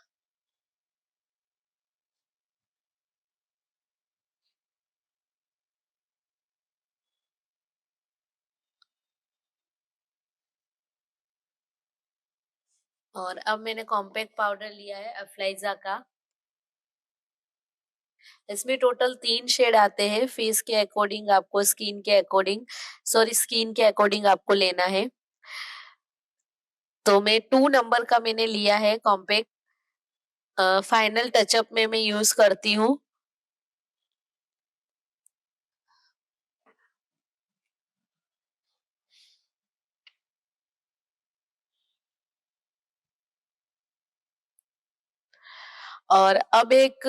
और अब मैंने कॉम्पैक्ट पाउडर लिया है अफ्लाइजा का। इसमें टोटल 3 शेड आते हैं। फेस के अकॉर्डिंग आपको स्किन के अकॉर्डिंग आपको लेना है। तो मैं 2 नंबर का मैंने लिया है कॉम्पैक्ट। फाइनल टचअप में मैं यूज करती हूँ। और अब एक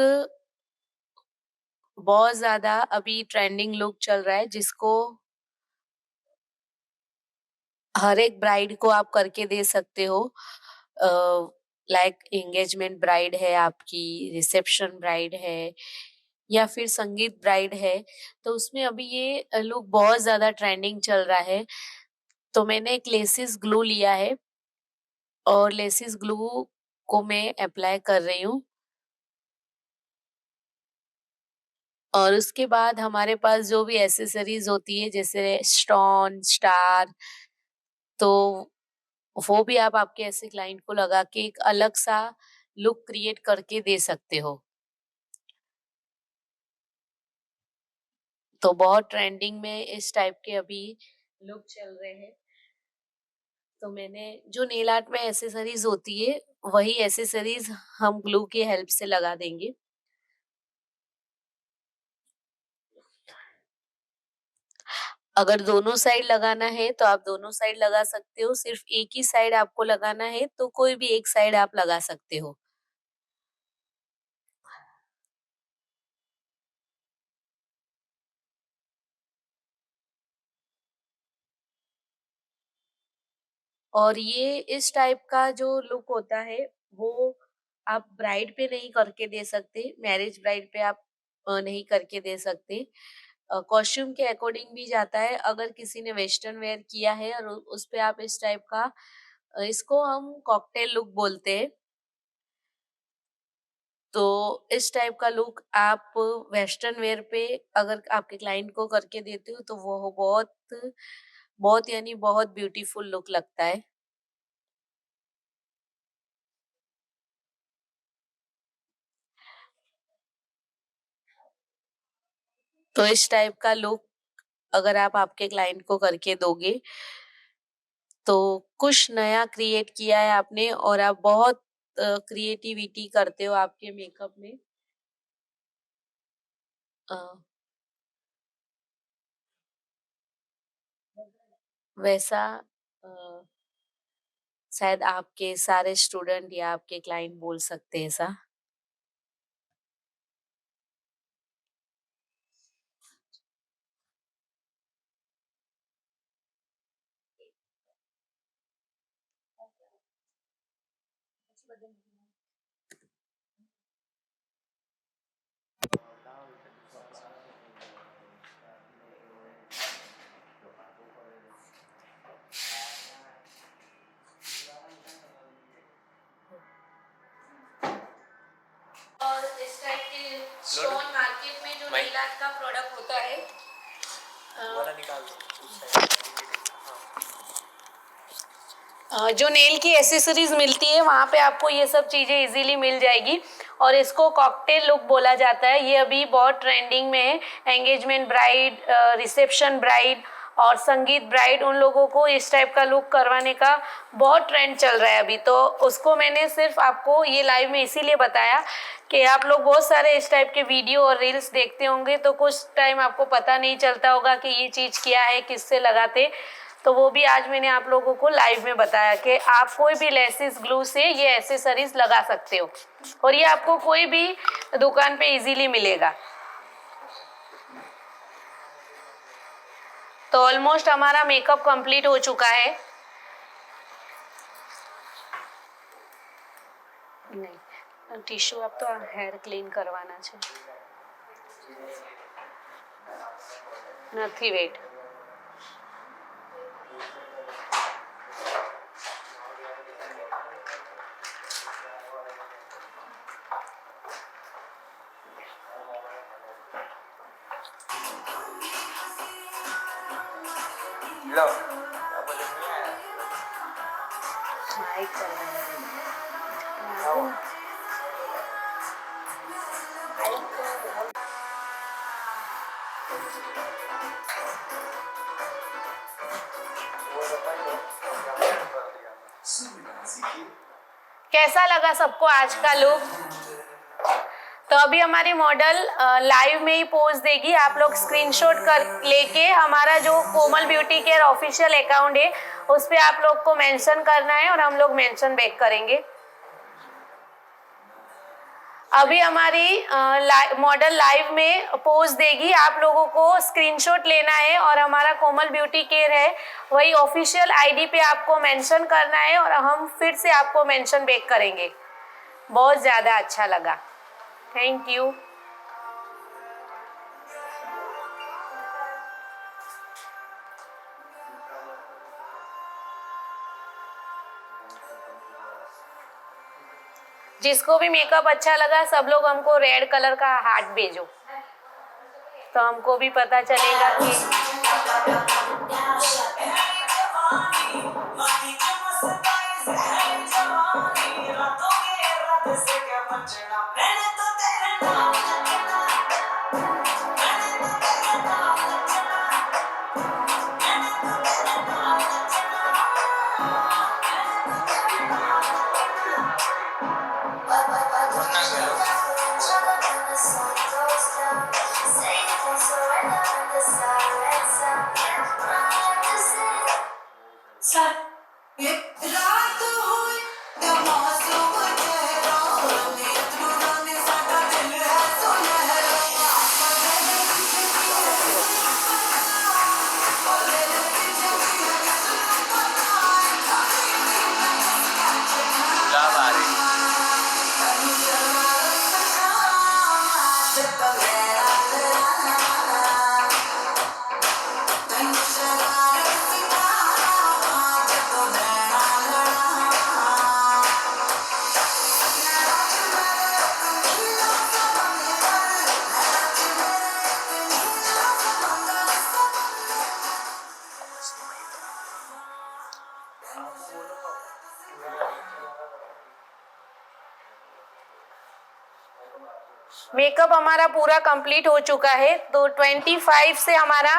बहुत ज्यादा अभी ट्रेंडिंग लुक चल रहा है जिसको हर एक ब्राइड को आप करके दे सकते हो। लाइक एंगेजमेंट ब्राइड है, आपकी रिसेप्शन ब्राइड है, या फिर संगीत ब्राइड है, तो उसमें अभी ये लुक बहुत ज्यादा ट्रेंडिंग चल रहा है। तो मैंने एक लेसिस ग्लू लिया है और लेसिस ग्लू को मैं अप्लाई कर रही हूँ। और उसके बाद हमारे पास जो भी एसेसरीज होती है जैसे स्टोन स्टार, तो वो भी आप आपके ऐसे क्लाइंट को लगा के एक अलग सा लुक क्रिएट करके दे सकते हो। तो बहुत ट्रेंडिंग में इस टाइप के अभी लुक चल रहे हैं। तो मैंने जो नेल आर्ट में एसेसरीज होती है वही एसेसरीज हम ग्लू की हेल्प से लगा देंगे। अगर दोनों साइड लगाना है तो आप दोनों साइड लगा सकते हो। सिर्फ एक ही साइड आपको लगाना है तो कोई भी एक साइड आप लगा सकते हो। और ये इस टाइप का जो लुक होता है वो आप ब्राइड पे नहीं करके दे सकते। मैरिज ब्राइड पे आप नहीं करके दे सकते। कॉस्ट्यूम के अकॉर्डिंग भी जाता है। अगर किसी ने वेस्टर्न वेयर किया है और उस पे आप इस टाइप का इसको हम कॉकटेल लुक बोलते हैं। तो इस टाइप का लुक आप वेस्टर्न वेयर पे अगर आपके क्लाइंट को करके देते हो तो वो बहुत बहुत यानी बहुत ब्यूटीफुल लुक लगता है। तो इस टाइप का लुक अगर आप आपके क्लाइंट को करके दोगे तो कुछ नया क्रिएट किया है आपने और आप बहुत क्रिएटिविटी करते हो आपके मेकअप में। अ, वैसा अ, शायद आपके सारे स्टूडेंट या आपके क्लाइंट बोल सकते हैं ऐसा। और इस टाइप के स्टोन मार्केट में जो नेल आर्ट का प्रोडक्ट होता है वाला निकाल दो उस साइड। जो नेल की एसेसरीज मिलती है वहाँ पे आपको ये सब चीज़ें इजीली मिल जाएगी। और इसको कॉकटेल लुक बोला जाता है। ये अभी बहुत ट्रेंडिंग में है। एंगेजमेंट ब्राइड, रिसेप्शन ब्राइड और संगीत ब्राइड, उन लोगों को इस टाइप का लुक करवाने का बहुत ट्रेंड चल रहा है अभी। तो उसको मैंने सिर्फ आपको ये लाइव में इसीलिए बताया कि आप लोग बहुत सारे इस टाइप के वीडियो और रील्स देखते होंगे तो कुछ टाइम आपको पता नहीं चलता होगा कि ये चीज़ क्या है, किससे लगाते। तो वो भी आज मैंने आप लोगों को लाइव में बताया कि आप कोई भी लेसिस ग्लू से ये एसेसरीज लगा सकते हो और ये आपको कोई भी दुकान पे इजीली मिलेगा। तो ऑलमोस्ट हमारा मेकअप कंप्लीट हो चुका है। नहीं टिश्यू अब तो हेयर क्लीन करवाना છે નથી વેટ। लो माइक करवाना कैसा लगा सबको आज का लुक? तो अभी हमारी मॉडल लाइव में ही पोज देगी। आप लोग स्क्रीनशॉट कर लेके हमारा जो कोमल ब्यूटी केयर ऑफिशियल अकाउंट है उस पे आप लोग को मेंशन करना है और हम लोग मेंशन बैक करेंगे। अभी हमारी मॉडल लाइव में पोज देगी। आप लोगों को स्क्रीनशॉट लेना है और हमारा कोमल ब्यूटी केयर है वही ऑफिशियल आईडी पे आपको मेंशन करना है और हम फिर से आपको मेंशन बैक करेंगे। बहुत ज़्यादा अच्छा लगा, थैंक यू। जिसको भी मेकअप अच्छा लगा सब लोग हमको रेड कलर का हार्ट भेजो तो हमको भी पता चलेगा कि मेकअप हमारा पूरा कंप्लीट हो चुका है। तो 25 से हमारा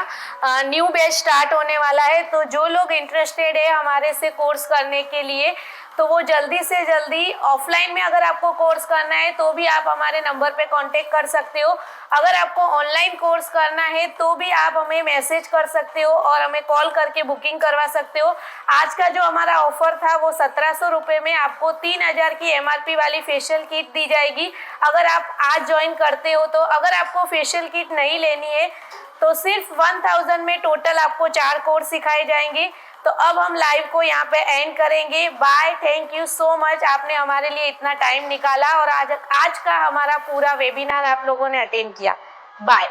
न्यू बैच स्टार्ट होने वाला है। तो जो लोग इंटरेस्टेड है हमारे से कोर्स करने के लिए तो वो जल्दी से जल्दी ऑफलाइन में अगर आपको कोर्स करना है तो भी आप हमारे नंबर पे कांटेक्ट कर सकते हो। अगर आपको ऑनलाइन कोर्स करना है तो भी आप हमें मैसेज कर सकते हो और हमें कॉल करके बुकिंग करवा सकते हो। आज का जो हमारा ऑफर था वो 1700 रुपये में आपको 3000 की MRP वाली फेशियल किट दी जाएगी अगर आप आज ज्वाइन करते हो। तो अगर आपको फेशियल किट नहीं लेनी है तो सिर्फ 1000 में टोटल आपको 4 कोर्स सिखाए जाएंगे। तो अब हम लाइव को यहाँ पे एंड करेंगे। Bye, thank you so much, आपने हमारे लिए इतना टाइम निकाला और आज का हमारा पूरा वेबिनार आप लोगों ने अटेंड किया। बाय।